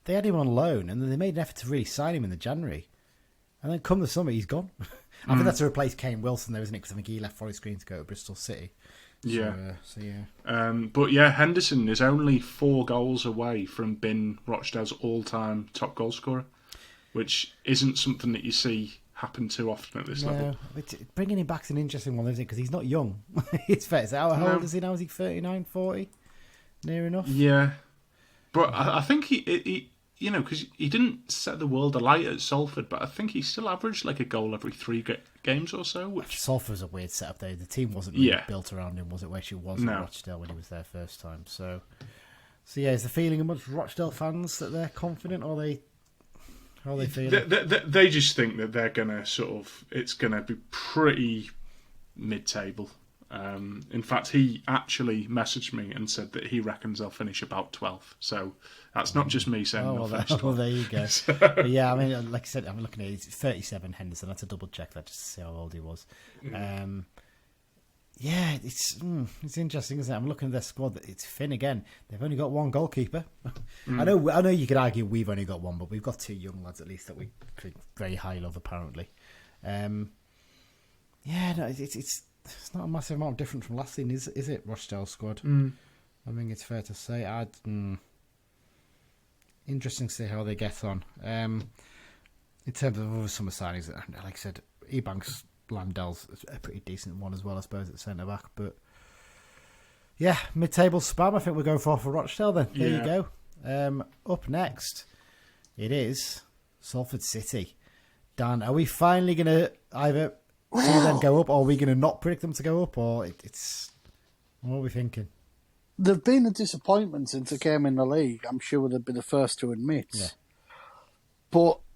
had him on loan and then they made an effort to really sign him in the January. And then come the summer, he's gone. I think that's to replace Kane Wilson, though, isn't it? Because I think he left Forest Green to go to Bristol City. So, yeah. But yeah, Henderson is only 4 goals away from being Rochdale's all-time top goal scorer, which isn't something that you see happen too often at this level. Bringing him back is an interesting one, isn't it? Because he's not young. It's fair. How old is he now? Is he 39, 40? Near enough? Yeah. But I think he because he didn't set the world alight at Salford, but I think he still averaged like a goal every 3 games or so. Which Salford was a weird setup there. The team wasn't really built around him, was it? Where she was at Rochdale when he was there first time. So yeah, is the feeling amongst Rochdale fans that they're confident, or how are they feeling? They just think that they're gonna it's gonna be pretty mid-table. In fact, he actually messaged me and said that he reckons they'll finish about 12th. So that's not just me saying they'll finish 12th. Well, there you go. But yeah, I mean, like I said, I'm looking at it. It's 37 Henderson. I had to double check that just to see how old he was. Yeah, it's interesting, isn't it? I'm looking at their squad. It's thin again. They've only got 1 goalkeeper. I know. You could argue we've only got 1, but we've got 2 young lads at least that we very highly love, apparently. It's not a massive amount different from last season, is it? Rochdale's squad. I think it's fair to say. Interesting to see how they get on. In terms of other summer signings, like I said, Ebanks Landel's a pretty decent one as well, I suppose, at centre back. But yeah, mid-table spam. I think we're going for Rochdale then. There you go. Up next, it is Salford City. Dan, are we finally going to either see them go up, or are we going to not predict them to go up, or it's what are we thinking? They've been a disappointment since they came in the league. I'm sure they'd be the first to admit. Yeah.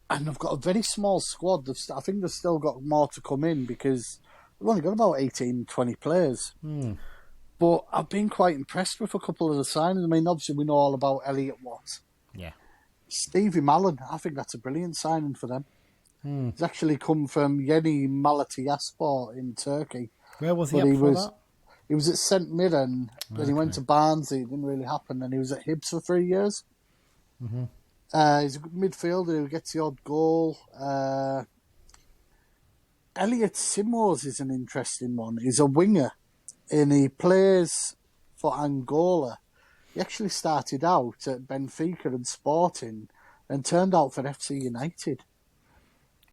And they've got a very small squad. I think they've still got more to come in because they've only got about 18, 20 players. But I've been quite impressed with a couple of the signings. I mean, obviously we know all about Elliot Watt. Yeah. Stevie Mallon, I think that's a brilliant signing for them. He's actually come from Yeni Malatyaspor in Turkey. Where was he up for that? He was at St Mirren, then he went to Barnsley. It didn't really happen. And he was at Hibs for 3 years. He's a good midfielder who gets the odd goal. Elliot Simos is an interesting one. He's a winger, and he plays for Angola. He actually started out at Benfica and Sporting and turned out for FC United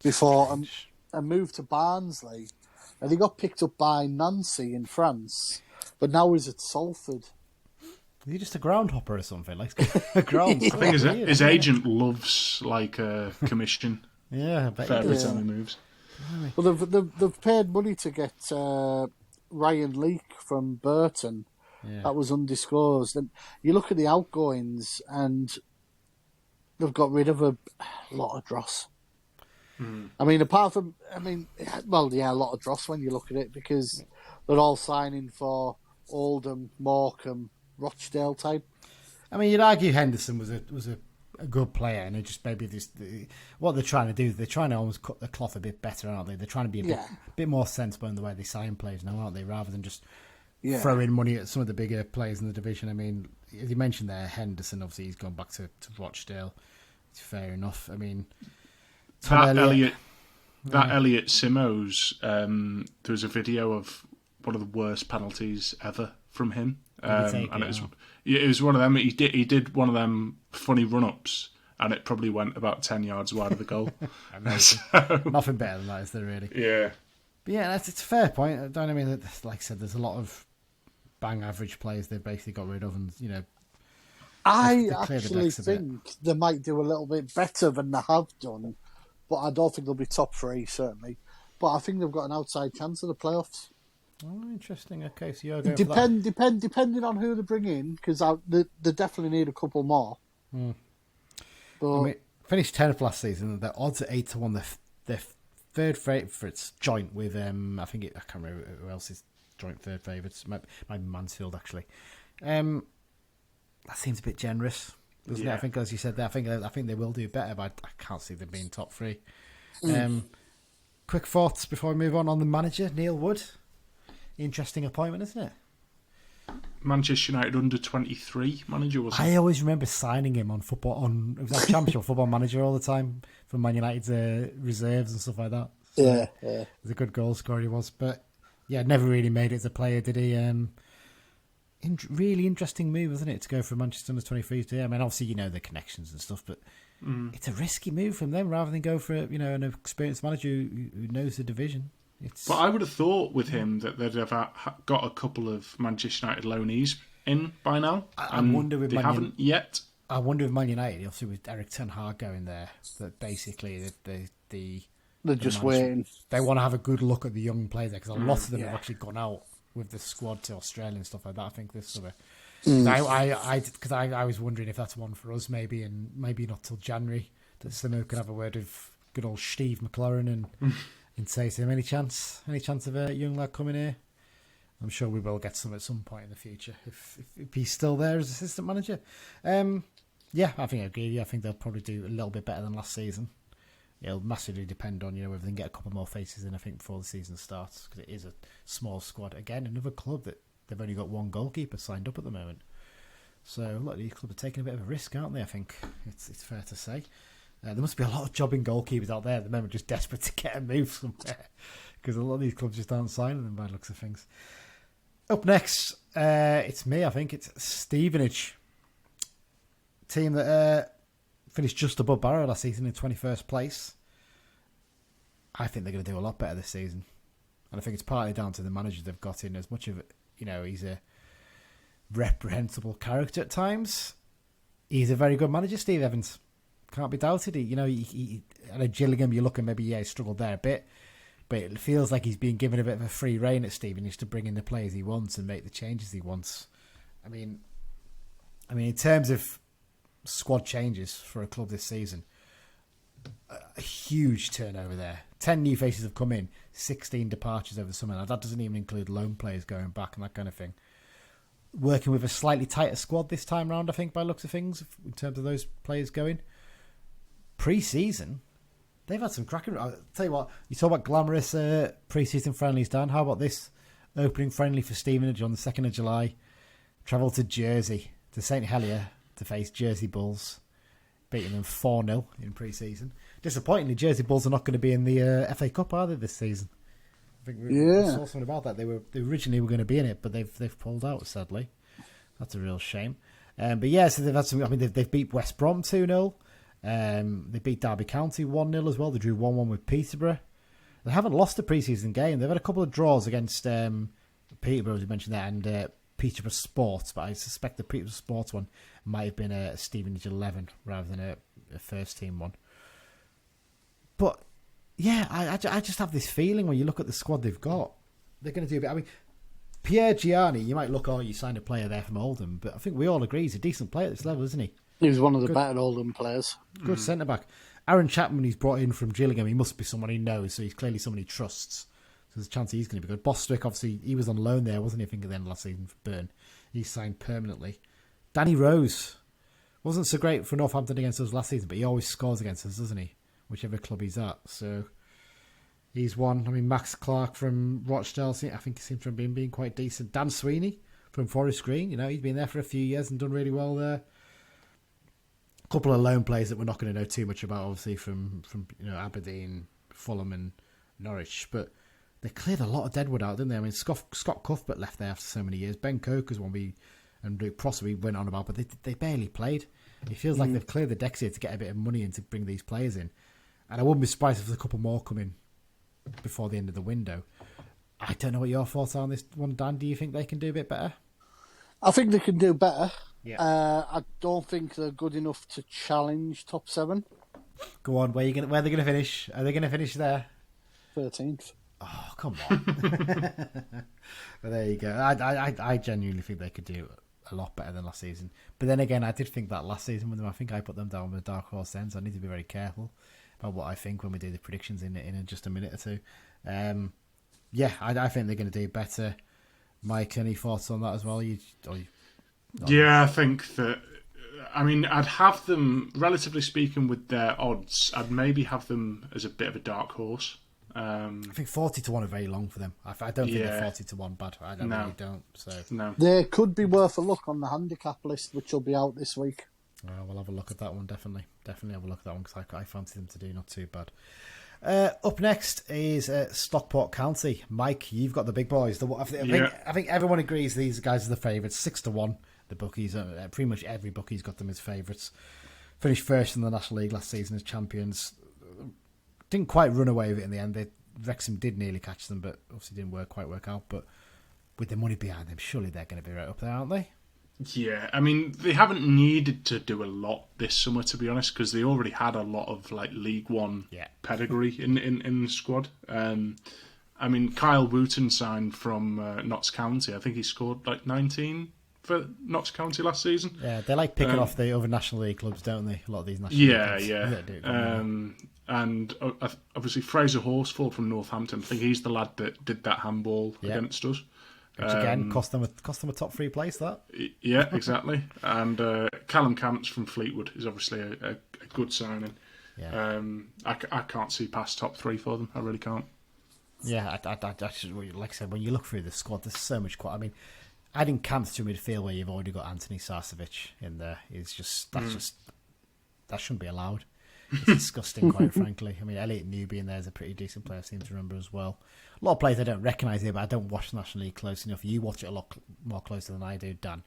before and moved to Barnsley. And he got picked up by Nancy in France, but now he's at Salford. Is he just a groundhopper or something? Like a ground. I think his agent loves like a commission. Yeah, I bet for every time he moves. Well, they've paid money to get Ryan Leake from Burton. Yeah. That was undisclosed. And you look at the outgoings, and they've got rid of a lot of dross. I mean, a lot of dross when you look at it, because they're all signing for Oldham, Morecambe, Rochdale type. I mean, you'd argue Henderson was a good player, and it just maybe what they're trying to do. They're trying to almost cut the cloth a bit better, aren't they? They're trying to be a bit more sensible in the way they sign players now, aren't they? Rather than just throwing money at some of the bigger players in the division. I mean, as you mentioned there, Henderson, obviously he's gone back to Rochdale. It's fair enough. I mean, Elliot Simos, there was a video of one of the worst penalties ever from him. And it was one of them. He did one of them funny run-ups, and it probably went about 10 yards wide of the goal. Nothing better than that, is there really? Yeah. But yeah, it's a fair point. Don't I mean, like I said, there's a lot of bang average players they've basically got rid of, and I actually think they might do a little bit better than they have done, but I don't think they'll be top 3 certainly. But I think they've got an outside chance of the playoffs. Oh, interesting. Okay, so you're going for that. Depending on who they bring in, because they definitely need a couple more. But I mean, Finished 10th last season. Their odds are 8-1. They're third favourites joint with I can't remember who else is joint third favourites. Might be Mansfield actually. That seems a bit generous, doesn't it? I think, as you said there, I think they will do better, but I can't see them being top three. Quick thoughts before we move on the manager, Neil Wood. Interesting appointment, isn't it? Manchester United under-23 manager, wasn't I always remember signing him on football. It was like Championship Football Manager all the time for Man United's reserves and stuff like that. So yeah. He was a good goal scorer, he was. But yeah, never really made it as a player, did he? Really interesting move, isn't it, to go from Manchester under-23 to... I mean, obviously, you know the connections and stuff, but it's a risky move from them rather than go for an experienced manager who knows the division. But I would have thought with him that they'd have got a couple of Manchester United loanees in by now. I wonder if they haven't yet. I wonder if Man United, obviously with Eric Ten Hag going there, that basically they're just waiting. They want to have a good look at the young players there because a lot of them have actually gone out with the squad to Australia and stuff like that. I think this summer. I was wondering if that's one for us maybe, and maybe not till January that Simo could have a word with good old Steve McLaren and say to him, any chance of a young lad coming here? I'm sure we will get some at some point in the future if he's still there as assistant manager. Yeah, I think I agree. I think they'll probably do a little bit better than last season. It'll massively depend on whether they can get a couple more faces in, I think, before the season starts, because it is a small squad. Again, another club that they've only got one goalkeeper signed up at the moment. So a lot of these clubs are taking a bit of a risk, aren't they? I think it's fair to say. There must be a lot of jobbing goalkeepers out there at the moment just desperate to get a move somewhere, because a lot of these clubs just aren't signing them by the looks of things. Up next, it's me, I think. It's Stevenage. Team that finished just above Barrow last season in 21st place. I think they're going to do a lot better this season. And I think it's partly down to the manager they've got in. As much of it, he's a reprehensible character at times, he's a very good manager, Steve Evans. Can't be doubted. He at Gillingham, you're looking maybe, he struggled there a bit. But it feels like he's been given a bit of a free rein at Stevenage to bring in the players he wants and make the changes he wants. I mean, in terms of squad changes for a club this season, a huge turnover there. 10 new faces have come in, 16 departures over the summer. Now, that doesn't even include loan players going back and that kind of thing. Working with a slightly tighter squad this time round, I think, by looks of things, in terms of those players going. Pre-season, they've had some cracking... I'll tell you what, you talk about glamorous pre-season friendlies, Dan. How about this opening friendly for Stevenage on the 2nd of July? Travel to Jersey, to St Helier, to face Jersey Bulls, beating them 4-0 in pre-season. Disappointingly, Jersey Bulls are not going to be in the FA Cup, are they, this season? I think we saw something about that. They originally were going to be in it, but they've pulled out, sadly. That's a real shame. But yeah, so they've had some... I mean, they've beat West Brom 2-0. They beat Derby County 1-0 as well. They drew 1-1 with Peterborough. They haven't lost a pre-season game. They've had a couple of draws against Peterborough, as you mentioned there, and Peterborough Sports, but I suspect the Peterborough Sports one might have been a Stevenage 11 rather than a first team one. But yeah, I just have this feeling when you look at the squad they've got, they're going to do a bit. I mean, Pierre Gianni, you might look, you signed a player there from Oldham, but I think we all agree he's a decent player at this level, isn't he? He was one of the better Oldham players. Good centre-back. Aaron Chapman, he's brought in from Gillingham. He must be someone he knows, so he's clearly someone he trusts. So there's a chance he's going to be good. Bostwick, obviously, he was on loan there, wasn't he, I think, at the end of last season for Burn. He's signed permanently. Danny Rose. Wasn't so great for Northampton against us last season, but he always scores against us, doesn't he? Whichever club he's at. So he's one. I mean, Max Clark from Rochdale, I think he seems to have been being quite decent. Dan Sweeney from Forest Green, he's been there for a few years and done really well there. Couple of lone players that we're not going to know too much about, obviously, from Aberdeen, Fulham and Norwich. But they cleared a lot of deadwood out, didn't they? I mean, Scott Cuthbert left there after so many years. Ben Coker's one and Luke Prosser we went on about, but they barely played. It feels like they've cleared the decks here to get a bit of money in to bring these players in. And I wouldn't be surprised if there's a couple more coming before the end of the window. I don't know what your thoughts are on this one, Dan. Do you think they can do a bit better? I think they can do better. Yeah. I don't think they're good enough to challenge top 7. Go on, where are they going to finish? Are they going to finish there? 13th. Oh, come on. But there you go. I genuinely think they could do a lot better than last season. But then again, I did think that last season with them, I think I put them down with a dark horse then, so I need to be very careful about what I think when we do the predictions in just a minute or two. I think they're going to do better. Mike, any thoughts on that as well? Yeah, I think that. I mean, I'd have them, relatively speaking, with their odds. I'd maybe have them as a bit of a dark horse. I think 40-1 are very long for them. I don't think they're 40-1 bad. I really don't. So no, they could be worth a look on the handicap list, which will be out this week. We'll have a look at that one. Definitely have a look at that one because I fancy them to do not too bad. Up next is Stockport County. Mike, you've got the big boys. I think everyone agrees these guys are the favourites. 6-1. The bookies, pretty much every bookie's got them as favourites. Finished first in the National League last season as champions. Didn't quite run away with it in the end. Wrexham did nearly catch them, but obviously didn't quite work out. But with the money behind them, surely they're going to be right up there, aren't they? Yeah, I mean, they haven't needed to do a lot this summer, to be honest, because they already had a lot of like League One pedigree in the squad. I mean, Kyle Wooten signed from Notts County. I think he scored like 19 for Notts County last season. Yeah, they like picking off the other National League clubs, don't they? A lot of these National League clubs. And obviously Fraser Horsford from Northampton. I think he's the lad that did that handball against us. Which again cost them a top 3 place. That. Yeah, exactly. And Callum Camps from Fleetwood is obviously a good signing. Yeah. I can't see past top 3 for them. I really can't. Yeah, like I said, when you look through the squad, there's so much quality. I mean, adding Camps to midfield where you've already got Anthony Sarcevic in there is that shouldn't be allowed. It's disgusting, quite frankly. I mean, Elliot Newby in there is a pretty decent player, I seem to remember as well. A lot of players I don't recognise here, but I don't watch the National League close enough. You watch it a lot more closer than I do, Dan.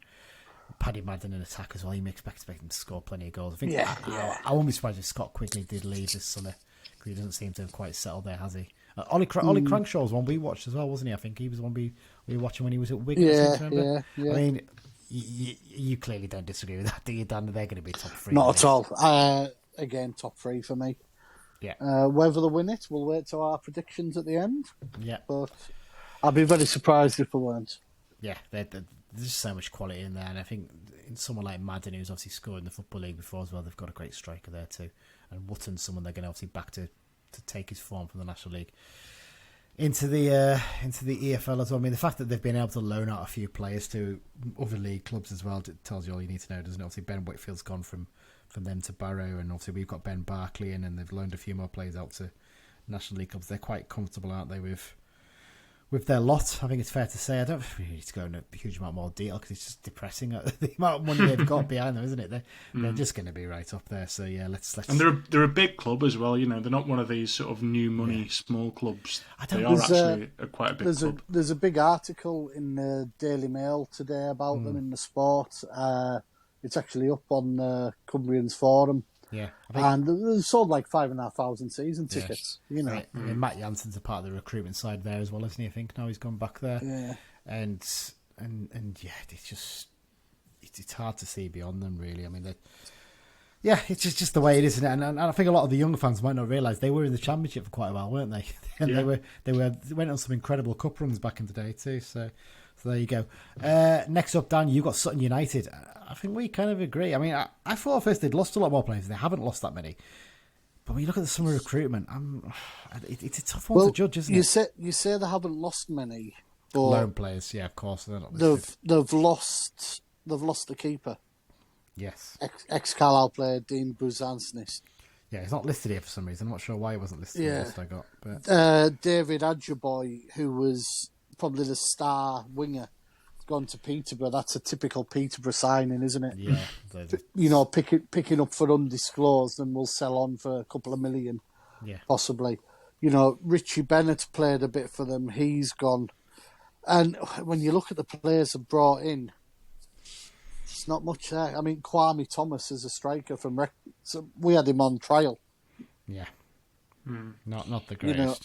Paddy Madden in attack as well. You expect him to score plenty of goals. I think I won't be surprised if Scott Quigley did leave this summer, because he doesn't seem to have quite settled there, has he? Ollie Crankshaw was one we watched as well, wasn't he? I think he was one we were watching when he was at Wigan. Yeah. I mean, you clearly don't disagree with that, do you, Dan? They're going to be top 3. Not at all. Again, top 3 for me. Yeah. Whether they win it, we'll wait to our predictions at the end. Yeah. But I'd be very surprised if they weren't. Yeah, there's just so much quality in there, and I think in someone like Madden, who's obviously scored in the Football League before as well, they've got a great striker there too. And Wotton's someone they're going to obviously back to take his form from the National League into the EFL as well. I mean, the fact that they've been able to loan out a few players to other league clubs as well tells you all you need to know, doesn't it? Obviously, Ben Whitfield's gone from them to Barrow, and obviously we've got Ben Barkley in, and they've loaned a few more players out to National League clubs. They're quite comfortable, aren't they, with their lot? I think it's fair to say. I don't really need to go into a huge amount more detail because it's just depressing the amount of money they've got behind them, isn't it? They're just going to be right up there. So yeah, let's. And they're a big club as well. You know, they're not one of these sort of new money small clubs. They are actually quite a big club. There's a big article in the Daily Mail today about them in the Sport. It's actually up on Cumbrian's forum. Yeah, and they sold like 5,500 season tickets. You know, I mean, Matt Jansen's a part of the recruitment side there as well, isn't he? I think now he's gone back there. Yeah, and yeah, it's hard to see beyond them, really. I mean, it's just the way it is, isn't it? And I think a lot of the young fans might not realise they were in the Championship for quite a while, weren't they? And they went on some incredible cup runs back in the day too. So there you go. Next up, Dan, you got Sutton United. I think we kind of agree. I mean, I thought at first they'd lost a lot more players. They haven't lost that many. But when you look at the summer recruitment, it's a tough one to judge, isn't it? You say they haven't lost many. But loan players, yeah, of course. They're not listed. They've lost the keeper. Yes. Ex-Carlisle player, Dean Buzansnis. Yeah, he's not listed here for some reason. I'm not sure why he wasn't listed in the list I got. But David Adjaboy, who was probably the star winger, gone to Peterborough. That's a typical Peterborough signing, isn't it? Yeah. You know, picking up for undisclosed and will sell on for a couple of million, possibly. You know, Richie Bennett played a bit for them. He's gone. And when you look at the players they've brought in, it's not much there. I mean, Kwame Thomas is a striker from so we had him on trial. Yeah. Not the greatest. You know,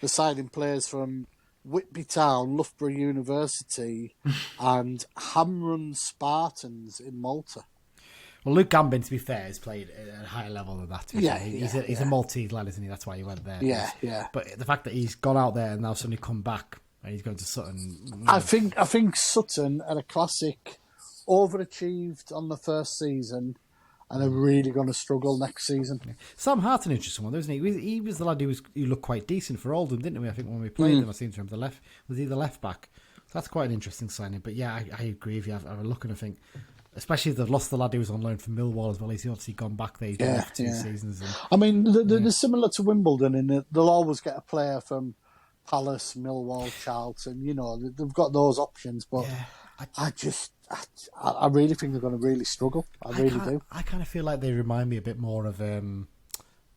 they're signing players from Whitby Town, Loughborough University, and Hamrun Spartans in Malta. Well, Luke Gambin, to be fair, has played at a higher level than that. He's a Maltese lad, isn't he? That's why he went there. Yeah. But the fact that he's gone out there and now suddenly come back and he's going to Sutton. I think Sutton are a classic overachieved on the first season and are really going to struggle next season. Yeah. Sam Hart's an interesting one, wasn't he? He was the lad who looked quite decent for Oldham, didn't we? I think when we played them, I seem to remember was he the left back? So that's quite an interesting signing. But yeah, I agree with you. I've a look and I think, especially if they've lost the lad who was on loan from Millwall as well. He's obviously gone back there. He's been there for 2 seasons. And, I mean, they're similar to Wimbledon in that they'll always get a player from Palace, Millwall, Charlton. You know, they've got those options. But I really think they're going to really struggle. I really do. I kind of feel like they remind me a bit more of Dagenham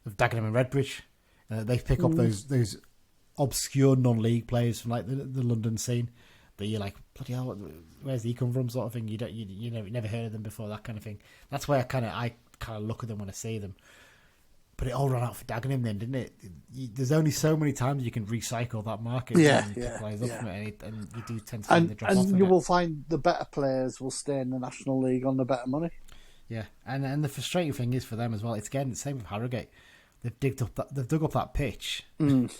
and Redbridge. They pick up those obscure non-league players from like the London scene that you're like, bloody hell, where's he come from, sort of thing. You never heard of them before, that kind of thing. That's why I kind of look at them when I see them. But it all ran out for Dagenham then, didn't it? There's only so many times you can recycle that market. Players up from it, and you do tend to find the drop off. And you will find the better players will stay in the National League on the better money. Yeah, and the frustrating thing is for them as well. It's again the same with Harrogate. They've dug up that pitch, and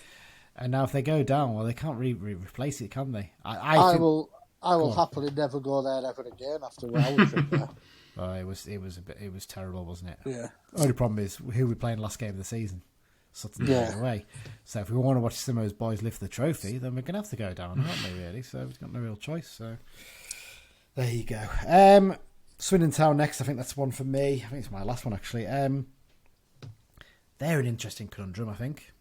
now if they go down, well, they can't replace it, can they? I will happily never go there ever again after what I was there. Oh, it was terrible, wasn't it? Yeah. Only problem is who we playing last game of the season. Sutton away. So if we want to watch some of those boys lift the trophy, then we're gonna have to go down, aren't we? Really? So we've got no real choice. So there you go. Swindon Town next. I think that's one for me. I think it's my last one actually. They're an interesting conundrum. I think.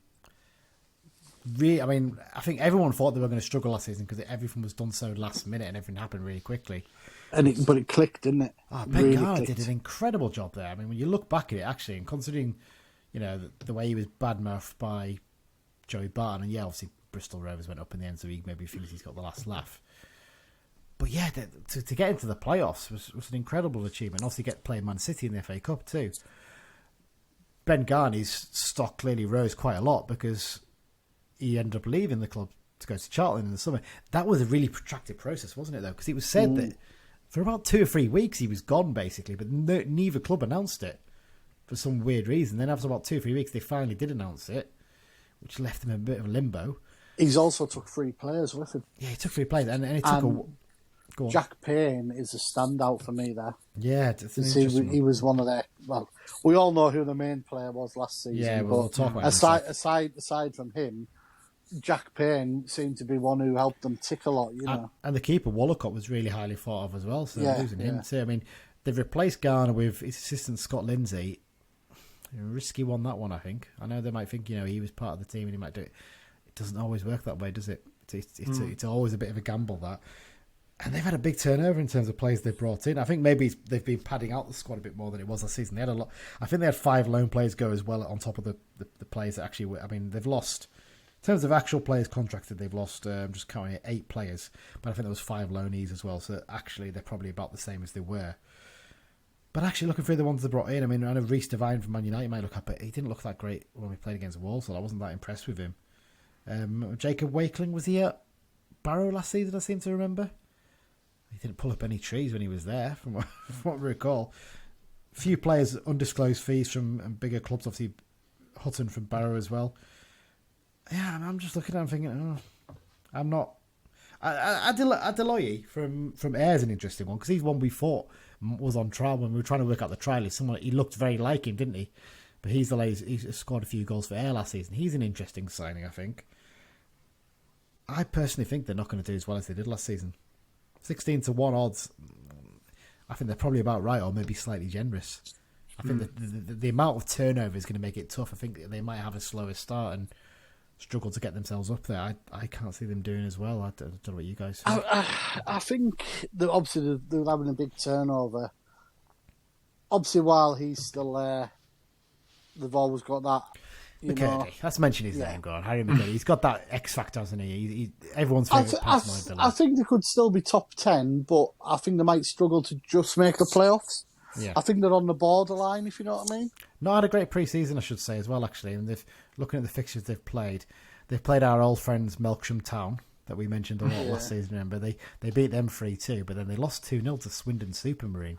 I think everyone thought they were going to struggle last season because everything was done so last minute and everything happened really quickly. But it clicked, didn't it? Ben Garner did an incredible job there. I mean, when you look back at it, actually, and considering, the way he was badmouthed by Joey Barton, and obviously Bristol Rovers went up in the end, so he maybe thinks he's got the last laugh. But yeah, to get into the playoffs was an incredible achievement. Obviously, playing Man City in the FA Cup too. Ben Garney's stock clearly rose quite a lot because he ended up leaving the club to go to Charlton in the summer. That was a really protracted process, wasn't it, though? Because it was said that for about 2 or 3 weeks he was gone, basically, but neither club announced it for some weird reason. Then after about 2 or 3 weeks, they finally did announce it, which left him in a bit of a limbo. He's also took 3 players with him. Yeah, he took 3 players, and he took Go on. Jack Payne is a standout for me there. Yeah, he was one of their. Well, we all know who the main player was last season. Yeah, we'll talk about aside from him, Jack Payne seemed to be one who helped them tick a lot. And the keeper Wallacott was really highly thought of as well. So losing him too. I mean, they've replaced Garner with his assistant Scott Lindsay. A risky one, that one. I think. I know they might think he was part of the team and he might do it. It doesn't always work that way, does it? It's always a bit of a gamble, that. And they've had a big turnover in terms of players they've brought in. I think maybe they've been padding out the squad a bit more than it was last season. They had a lot. I think they had 5 loan players go as well on top of the players that actually were. I mean, they've lost, in terms of actual players contracted, they've lost, just counting it, 8 players. But I think there was 5 loanees as well. So actually, they're probably about the same as they were. But actually, looking through the ones they brought in, I mean, I know Reece Devine from Man United might look up, but he didn't look that great when we played against Walsall. I wasn't that impressed with him. Jacob Wakeling, was he at Barrow last season, I seem to remember? He didn't pull up any trees when he was there, from what we recall. A few players, undisclosed fees from bigger clubs, obviously Hutton from Barrow as well. Yeah, I'm just looking at him thinking, I'm not... Adeloye from Ayr is an interesting one, because he's one we thought was on trial when we were trying to work out the trial. He looked very like him, didn't he? But he's scored a few goals for Ayr last season. He's an interesting signing, I think. I personally think they're not going to do as well as they did last season. 16-1 odds, I think they're probably about right, or maybe slightly generous. I think the amount of turnover is going to make it tough. I think they might have a slower start and struggle to get themselves up there. I can't see them doing as well. I don't know what you guys think. I think that obviously they're having a big turnover. Obviously, while he's still there, they've always got that. McCurdy. Let's mention his name, go on. Harry McCurdy. He's got that X factor, hasn't he? Everyone's favourite pass. I think they could still be top 10, but I think they might struggle to just make the playoffs. Yeah. I think they're on the borderline, if you know what I mean. Not had a great pre-season, I should say, as well, actually. And looking at the fixtures they've played our old friends Melksham Town, that we mentioned a lot last season, remember? They beat them 3-2, but then they lost 2-0 to Swindon Supermarine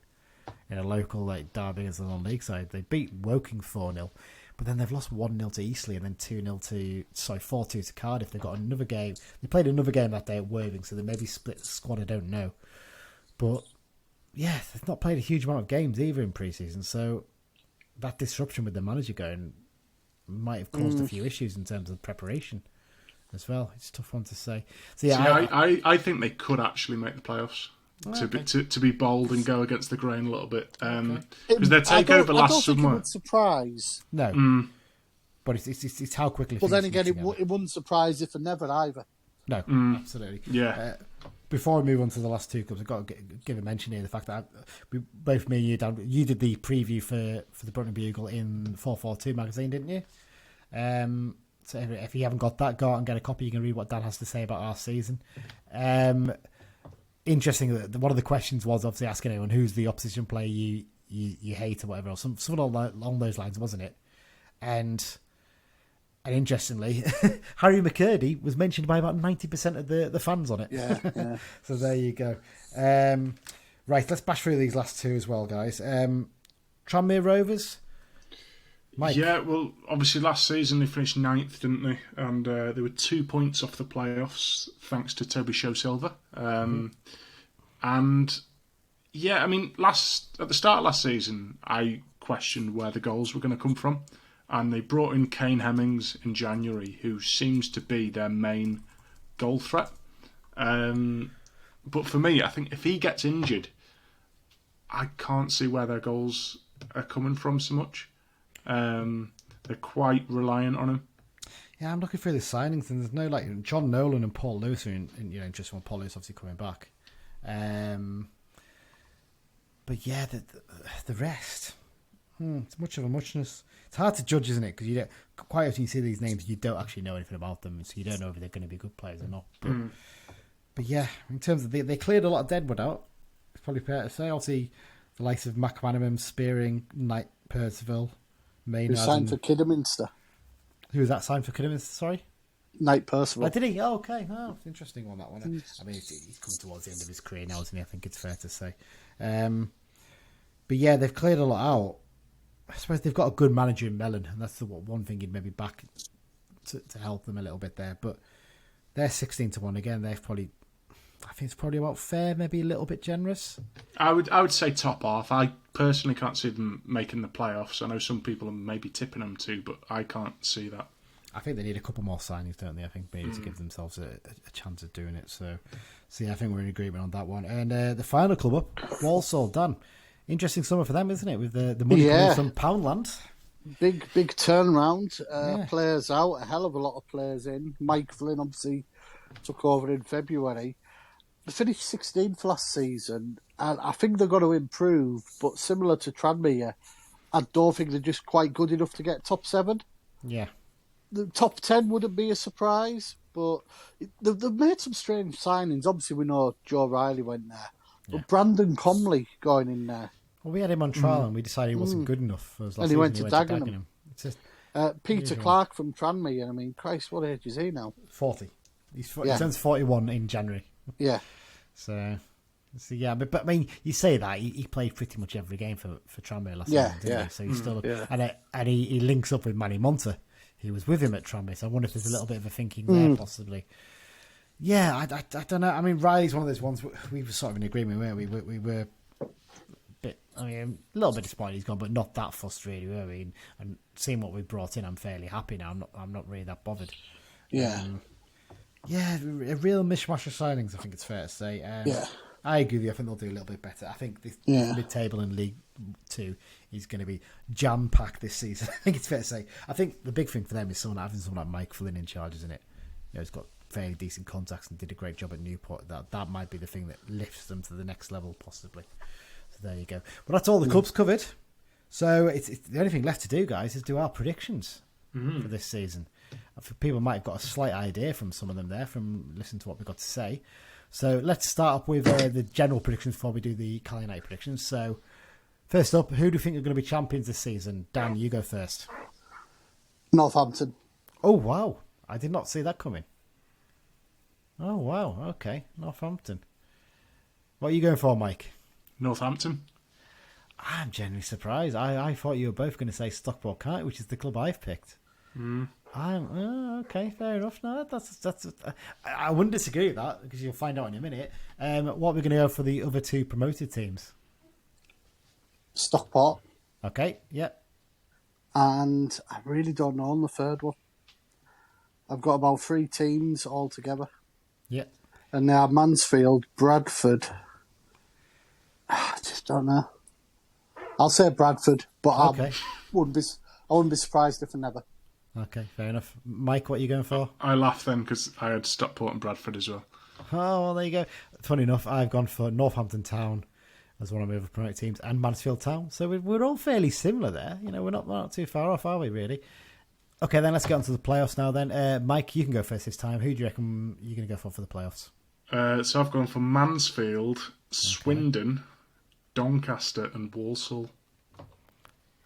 in a local derby as a non-league side. They beat Woking 4-0. But then they've lost 1-0 to Eastleigh and then 4-2 to Cardiff. They've got another game. They played another game that day at Worthing, so they maybe split the squad, I don't know. But yeah, they've not played a huge amount of games either in pre-season, so that disruption with the manager going might have caused a few issues in terms of preparation as well. It's a tough one to say. So yeah, I think they could actually make the playoffs. To be bold and go against the grain a little bit, because their takeover last summer. I don't think it would surprise. No, but it's how quickly. But then again, it wouldn't surprise if they never either. No, absolutely. Yeah. Before we move on to the last two clubs, I've got to give a mention here the fact that both me and you, Dan, you did the preview for the Brunton Bugle in 442 magazine, didn't you? So if you haven't got that, go out and get a copy. You can read what Dan has to say about our season. Interesting that one of the questions was obviously asking anyone who's the opposition player you hate or whatever, or something along those lines, wasn't it? And interestingly, Harry McCurdy was mentioned by about 90% of the fans on it. Yeah. So there you go. Right, let's bash through these last two as well, guys. Tranmere Rovers. Mike. Yeah, well, obviously last season they finished 9th, didn't they? And they were 2 points off the playoffs thanks to Toby Show-Silver. And yeah, I mean, at the start of last season, I questioned where the goals were going to come from. And they brought in Kane Hemmings in January, who seems to be their main goal threat. But for me, I think if he gets injured, I can't see where their goals are coming from so much. They're quite reliant on him. Yeah, I'm looking through the signings, and there's no John Nolan and Paul Lewis are interesting. Well, Paul Lewis obviously coming back. But yeah, the rest, it's much of a muchness. It's hard to judge, isn't it? Because you don't quite often you see these names, you don't actually know anything about them, so you don't know if they're going to be good players or not. But yeah, in terms of they cleared a lot of deadwood out. It's probably fair to say. Obviously, the likes of McManaman, Spearing, Knight, Percival, Maynard. Who signed for Kidderminster? Who was that signed for Kidderminster? Sorry, Knight Percival. Oh, did he? Oh, okay. Oh, interesting on that one. I mean, he's coming towards the end of his career now, isn't he? I think it's fair to say. But yeah, they've cleared a lot out. I suppose they've got a good manager in Mellon, and that's the one thing you'd maybe back to help them a little bit there. But they're 16-1 again. I think it's probably about fair, maybe a little bit generous. I would say top half. I personally can't see them making the playoffs. I know some people are maybe tipping them to, but I can't see that. I think they need a couple more signings, don't they? I think maybe to give themselves a chance of doing it. So yeah, I think we're in agreement on that one. And the final club up, Walsall, done. Interesting summer for them, isn't it? With the money coming from Poundland. Big turnaround. Players out, a hell of a lot of players in. Mike Flynn obviously took over in February. They finished 16th last season, and I think they're going to improve, but similar to Tranmere, I don't think they're just quite good enough to get top 7. Yeah. The top 10 wouldn't be a surprise, but they've made some strange signings. Obviously, we know Joe Riley went there, but Brandon Comley going in there. Well, we had him on trial and we decided he wasn't good enough for us last and season. Went to Dagenham. Just Peter Clark from Tranmere, I mean, Christ, what age is he now? 40. He turns 41 in January. Yeah. So yeah, but I mean, you say that he played pretty much every game for Tranmere last season, didn't he? So he's still and he links up with Manny Monta, who was with him at Tranmere. So I wonder if there's a little bit of a thinking there, possibly. Yeah, I don't know. I mean, Riley's one of those ones we were sort of in agreement, weren't we? We were a little bit disappointed he's gone, but not that fussed really, were we? And seeing what we brought in, I'm fairly happy now. I'm not really that bothered. Yeah. Yeah, a real mishmash of signings, I think it's fair to say. I agree with you. I think they'll do a little bit better. I think this mid-table in League 2 is going to be jam-packed this season. I think it's fair to say. I think the big thing for them is having someone like Mike Flynn in charge, isn't it? He's got fairly decent contacts and did a great job at Newport. That might be the thing that lifts them to the next level, possibly. So there you go. Well, that's all the clubs covered. So it's the only thing left to do, guys, is do our predictions for this season. People might have got a slight idea from some of them there, from listening to what we've got to say. So let's start up with the general predictions before we do the Cali United predictions. So first up, who do you think are going to be champions this season? Dan, you go first. Northampton. Oh, wow. I did not see that coming. Oh, wow. Okay, Northampton. What are you going for, Mike? Northampton. I'm genuinely surprised. I thought you were both going to say Stockport Knight, which is the club I've picked. Okay, fair enough. No, that's. I wouldn't disagree with that because you'll find out in a minute. What we're going to go for the other two promoted teams? Stockport. Okay, yeah. And I really don't know on the third one. I've got about 3 teams altogether. Yeah. And they are Mansfield, Bradford. I just don't know. I'll say Bradford, but Okay. I wouldn't be surprised if I never. Okay, fair enough. Mike, what are you going for? I laugh then because I had Stockport and Bradford as well. Oh, well, there you go. Funny enough, I've gone for Northampton Town as one of my other promoted teams and Mansfield Town. So we're all fairly similar there. You know, we're not too far off, are we, really? Okay, then let's get on to the playoffs now then. Mike, you can go first this time. Who do you reckon you're going to go for the playoffs? So I've gone for Mansfield, Swindon, Doncaster and Walsall.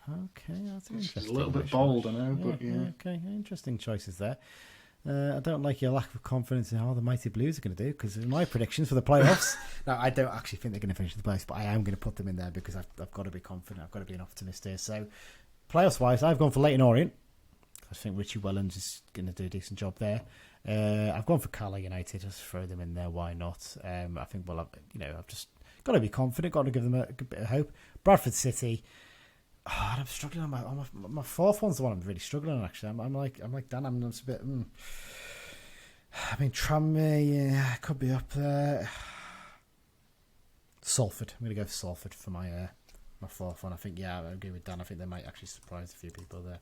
Okay, that's interesting. It's a little bit bold, I know, but yeah. Okay, interesting choices there. I don't like your lack of confidence in how the Mighty Blues are going to do, because in my predictions for the playoffs, now I don't actually think they're going to finish the playoffs, but I am going to put them in there because I've got to be confident. I've got to be an optimist here. So, playoffs-wise, I've gone for Leyton Orient. I think Richie Wellens is going to do a decent job there. I've gone for Carlisle United. Just throw them in there. Why not? I think I've just got to be confident. Got to give them a good bit of hope. Bradford City. Oh, I'm struggling on my fourth one's the one I'm really struggling on. Actually, I'm like Dan. I'm just a bit. I mean, Tranmere, yeah, could be up there. Salford. I'm going to go for Salford for my fourth one. I think I agree with Dan. I think they might actually surprise a few people there.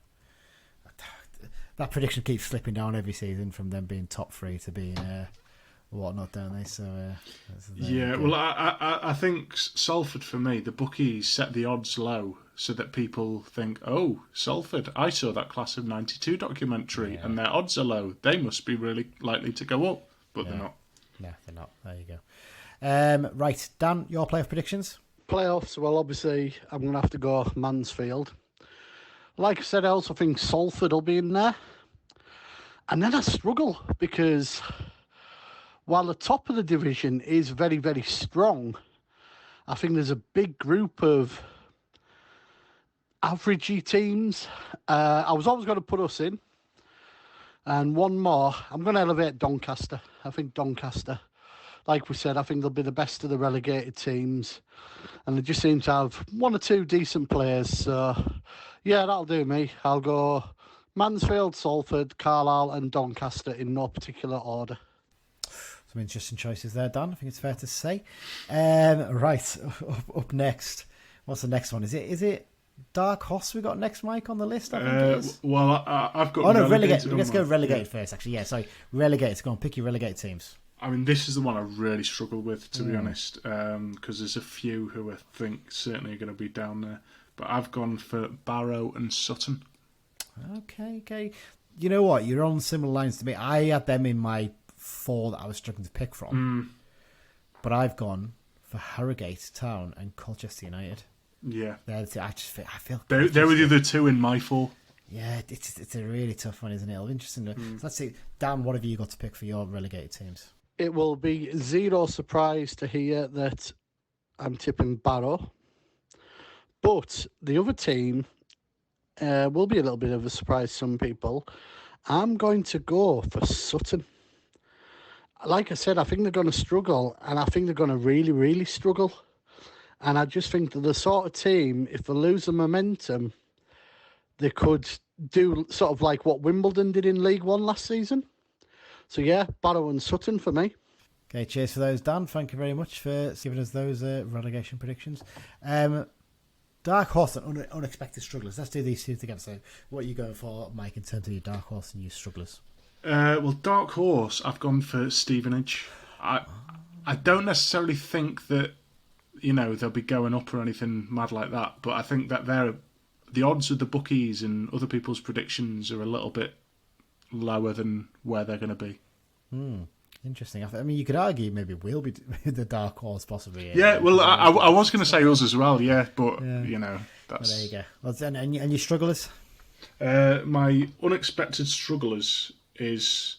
That prediction keeps slipping down every season from them being top 3 to being whatnot, don't they? So yeah, well, I think Salford for me, the bookies set the odds low so that people think, oh, Salford, I saw that Class of '92 documentary, and their odds are low. They must be really likely to go up, but they're not. No, they're not. There you go. Right, Dan, your playoff predictions? Playoffs, well, obviously, I'm going to have to go Mansfield. Like I said, I also think Salford will be in there. And then I struggle because while the top of the division is very, very strong, I think there's a big group of averagey teams. I was always going to put us in. And one more, I'm going to elevate Doncaster. I think Doncaster, like we said, I think they'll be the best of the relegated teams. And they just seem to have 1 or 2 decent players. So, yeah, that'll do me. I'll go Mansfield, Salford, Carlisle and Doncaster in no particular order. Some interesting choices there, Dan. I think it's fair to say. Right, up next. What's the next one? Is it Dark Horse we got next, Mike, on the list? I think it is. Well, I've got. Oh no, relegated. Let's go relegated first. Actually, yeah. Sorry, relegated. Go on, pick your relegated teams. I mean, this is the one I really struggle with, to be honest, because there's a few who I think certainly are going to be down there. But I've gone for Barrow and Sutton. Okay. You know what? You're on similar lines to me. I had them in my 4 that I was struggling to pick from. But I've gone for Harrogate Town and Colchester United. Yeah. I feel they were the other 2 in my 4. Yeah, it's a really tough one, isn't it? It'll be interesting. So let's see. Dan, what have you got to pick for your relegated teams? It will be zero surprise to hear that I'm tipping Barrow. But the other team will be a little bit of a surprise to some people. I'm going to go for Sutton. Like I said, I think they're going to struggle, and I think they're going to really, really struggle. And I just think they're the sort of team, if they lose the momentum, they could do sort of like what Wimbledon did in League One last season. So yeah, Barrow and Sutton for me. Okay, cheers for those, Dan. Thank you very much for giving us those relegation predictions. Dark Horse and unexpected strugglers. Let's do these 2 together. So what are you going for, Mike, in terms of your Dark Horse and your strugglers? Well, Dark Horse, I've gone for Stevenage. I don't necessarily think that, they'll be going up or anything mad like that, but I think that the odds of the bookies and other people's predictions are a little bit lower than where they're going to be. Interesting. I mean, you could argue maybe we'll be the Dark Horse possibly. Yeah, well, I was going to say us as well, yeah, but, that's... Well, there you go. Well, and your strugglers? My unexpected strugglers is,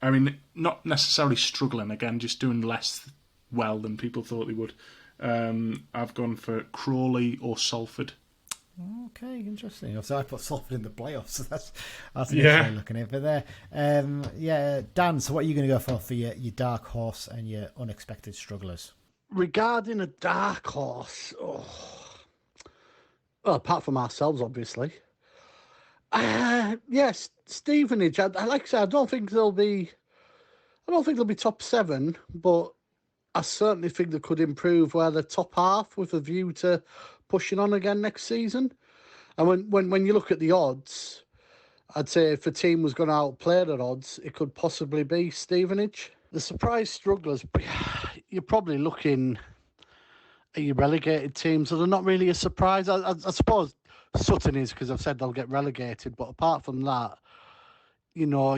I mean, not necessarily struggling, again, just doing less well than people thought they would. I've gone for Crawley or Salford. Okay, interesting. So I put Salford in the playoffs. So that's an interesting looking at it. But there, Dan. So what are you going to go for your Dark Horse and your unexpected strugglers? Regarding a Dark Horse, Well, apart from ourselves, obviously. Yes, Stevenage. Like I said, I don't think they'll be top 7, but I certainly think they could improve where they're top half with a view to pushing on again next season. And when you look at the odds, I'd say if a team was going to outplay their odds, it could possibly be Stevenage. The surprise strugglers, you're probably looking at your relegated teams, so they're not really a surprise. I suppose Sutton is, because I've said they'll get relegated, but apart from that, your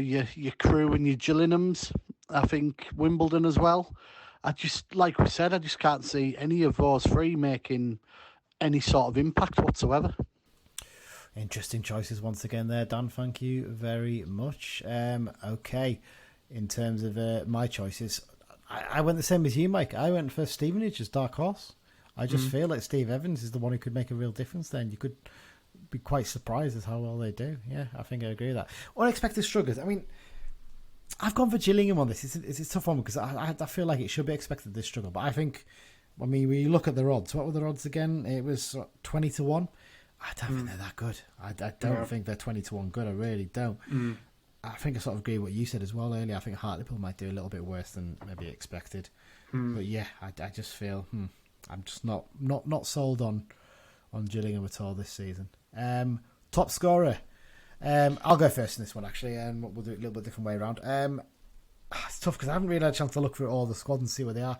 Crew and your Gillinghams, I think Wimbledon as well. Like we said, I just can't see any of those three making any sort of impact whatsoever. Interesting choices once again there, Dan. Thank you very much. Okay, in terms of my choices, I went the same as you, Mike. I went for Stevenage as dark horse. I just feel like Steve Evans is the one who could make a real difference there, and you could be quite surprised at how well they do. Yeah, I think I agree with that. Unexpected strugglers. I mean, I've gone for Gillingham on this. It's a tough one because I feel like it should be expected this struggle. But I think, when you look at their odds, what were their odds again? It was 20-1. I don't think they're that good. I don't think they're 20-1 good. I really don't. I think I sort of agree with what you said as well earlier. I think Hartlepool might do a little bit worse than maybe expected. But yeah, I just feel I'm just not sold on Gillingham at all this season. Top scorer. I'll go first in this one, actually. We'll do it a little bit different way around. It's tough because I haven't really had a chance to look through all the squad and see where they are.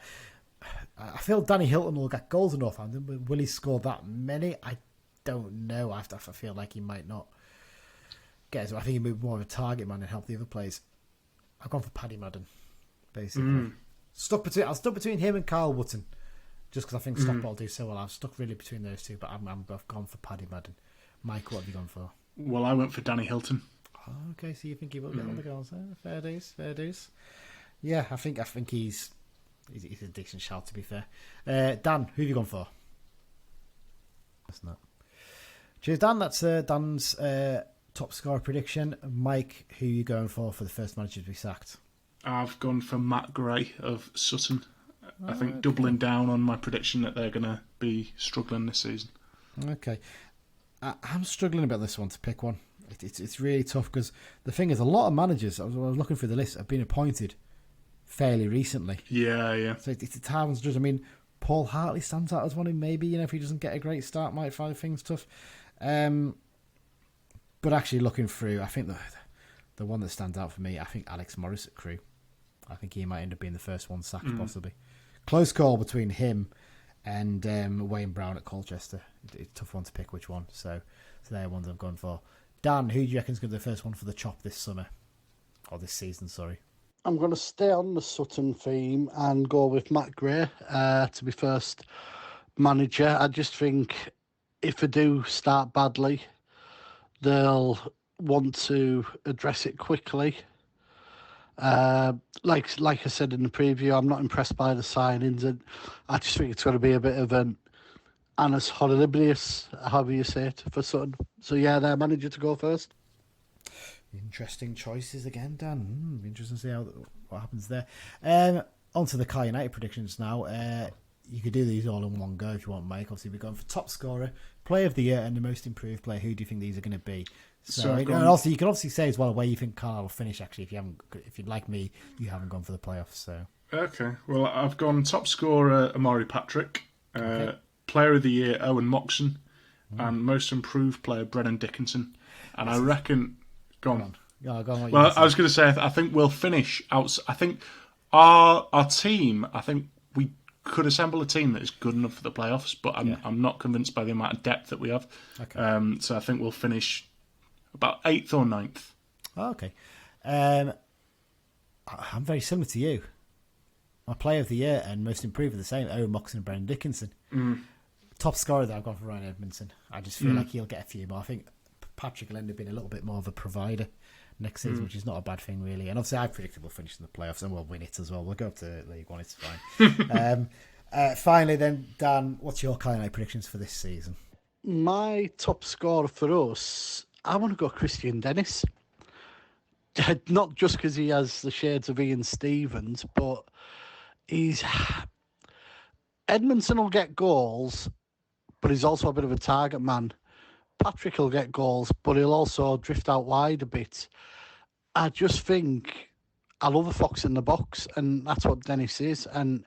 I feel Danny Hilton will get goals in Northampton, but will he score that many? I don't know. I feel like he might not get it. I think he'd be more of a target man and help the other players. I've gone for Paddy Madden, basically. I was stuck between him and Carl Wootton, just because I think Stockport do so well. I've stuck really between those two, but I've gone for Paddy Madden. Mike, what have you gone for? Well, I went for Danny Hilton. Oh, okay, so you think he will get all the goals there? Fair dues. Yeah, I think he's a decent shout, to be fair. Dan, who have you gone for? That's not. Cheers, Dan. That's Dan's top scorer prediction. Mike, who are you going for the first manager to be sacked? I've gone for Matt Gray of Sutton. I think doubling down on my prediction that they're going to be struggling this season. Okay. I'm struggling about this one to pick one. It's really tough because the thing is, a lot of managers, I was looking through the list, have been appointed fairly recently. Yeah. So it's hard one to judge. I mean, Paul Hartley stands out as one who maybe, if he doesn't get a great start, might find things tough. But actually looking through, I think the one that stands out for me, I think Alex Morris at Crewe. I think he might end up being the first one sacked, possibly. Close call between him and Wayne Brown at Colchester. It's a tough one to pick which one. So they're ones I've gone for. Dan, who do you reckon is going to be the first one for the chop this summer? Or this season, sorry. I'm going to stay on the Sutton theme and go with Matt Gray to be first manager. I just think if they do start badly, they'll want to address it quickly. Like I said in the preview, I'm not impressed by the signings, and I just think it's going to be a bit of an annus horribilis, however you say it, for Sutton. So yeah, their manager to go first. Interesting choices again, Dan. Interesting to see what happens there. On to the Car United predictions now. You could do these all in one go if you want, Mike. Obviously, we're going for top scorer, player of the year, and the most improved player. Who do you think these are going to be? And also, you can obviously say as well where you think Carlisle will finish. Actually, if you'd like me, you haven't gone for the playoffs. So okay. Well, I've gone top scorer Amari Patrick, player of the year Owen Moxon, and most improved player Brennan Dickinson. And I reckon. Go on. Yeah, go on. Well, I was going to say, I think we'll finish out. I think our team. I think we could assemble a team that is good enough for the playoffs, but I'm not convinced by the amount of depth that we have. Okay. So I think we'll finish about 8th or 9th. Oh, okay. I'm very similar to you. My player of the year and most improved are the same. Owen Moxon and Brendan Dickinson. Top scorer that I've gone for Ryan Edmondson. I just feel like he'll get a few more. I think Patrick will end up being a little bit more of a provider next season, which is not a bad thing, really. And obviously, I predicted we'll finish in the playoffs and we'll win it as well. We'll go up to League One, it's fine. Finally, then, Dan, what's your Car United predictions for this season? My top scorer for us, I want to go Christian Dennis. Not just because he has the shades of Ian Stevens, but Edmondson will get goals, but he's also a bit of a target man. Patrick will get goals, but he'll also drift out wide a bit. I just think I love a fox in the box, and that's what Dennis is. And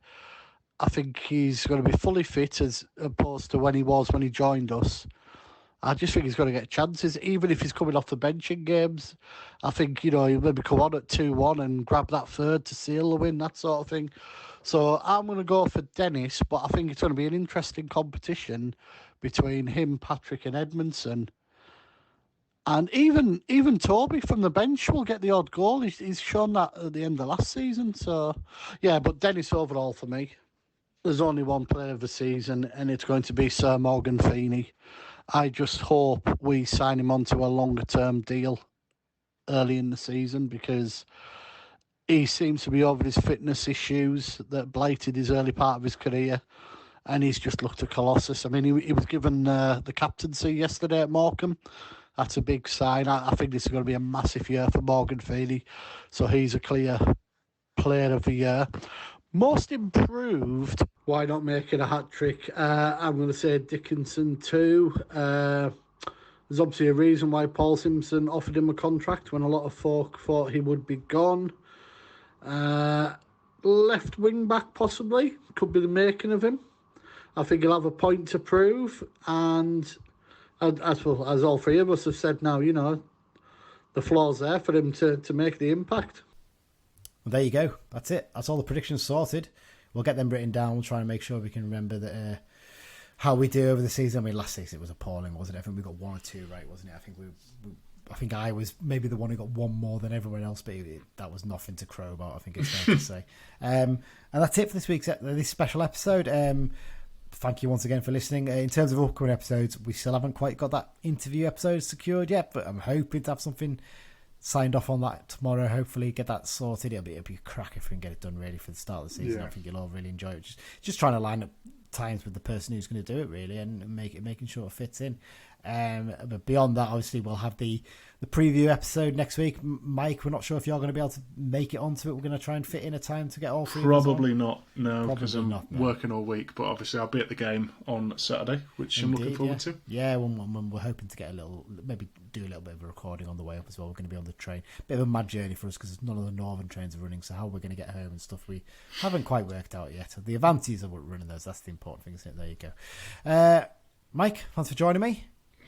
I think he's going to be fully fit as opposed to when he joined us. I just think he's going to get chances, even if he's coming off the bench in games. I think, he'll maybe come on at 2-1 and grab that third to seal the win, that sort of thing. So I'm going to go for Dennis, but I think it's going to be an interesting competition between him, Patrick and Edmondson. And even Toby from the bench will get the odd goal. He's shown that at the end of last season. So, yeah, but Dennis overall for me. There's only one player of the season, and it's going to be Sir Morgan Feeney. I just hope we sign him onto a longer-term deal early in the season, because he seems to be over his fitness issues that blighted his early part of his career, and he's just looked a colossus. I mean, he was given the captaincy yesterday at Morecambe. That's a big sign. I think this is going to be a massive year for Morgan Feeney, so he's a clear player of the year. Most improved, why not make it a hat-trick? I'm going to say Dickinson too. There's obviously a reason why Paul Simpson offered him a contract when a lot of folk thought he would be gone. Left wing back possibly, could be the making of him. I think he'll have a point to prove, and as all three of us have said now, the floor's there for him to make the impact. Well, there you go. That's it. That's all the predictions sorted. We'll get them written down. We'll try and make sure we can remember that how we do over the season. I mean, last season it was appalling, wasn't it? I think we got 1 or 2 right, wasn't it? I think I was maybe the one who got 1 more than everyone else, but that was nothing to crow about, I think it's fair to say. And that's it for this special episode. Thank you once again for listening. In terms of upcoming episodes, we still haven't quite got that interview episode secured yet, but I'm hoping to have something signed off on that tomorrow. Hopefully get that sorted. It'll be a crack if we can get it done really for the start of the season. I think you'll all really enjoy it. Just trying to line up times with the person who's going to do it really, and making sure it fits in. But beyond that, obviously we'll have the preview episode next week. Mike, we're not sure if you're going to be able to make it onto it. We're going to try and fit in a time to get all 3 Probably not, no, because I'm working all week. But obviously I'll be at the game on Saturday, which I'm looking forward to. Yeah, when we're hoping to get maybe do a little bit of a recording on the way up as well. We're going to be on the train. Bit of a mad journey for us because none of the northern trains are running, so how we're going to get home and stuff we haven't quite worked out yet. The Avantis are running those. That's the important thing, isn't it? There you go. Mike, thanks for joining me.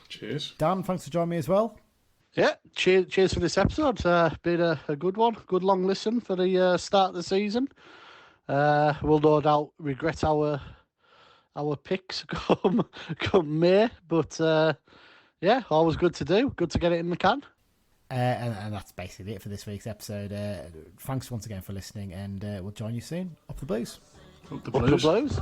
Cheers. Dan, thanks for joining me as well. Yeah, cheers for this episode. Been a good one. Good long listen for the start of the season. We'll no doubt regret our picks come May, but yeah, always good to do. Good to get it in the can. And that's basically it for this week's episode. Thanks once again for listening, and we'll join you soon. Up the Blues. Up the Blues. Up the Blues.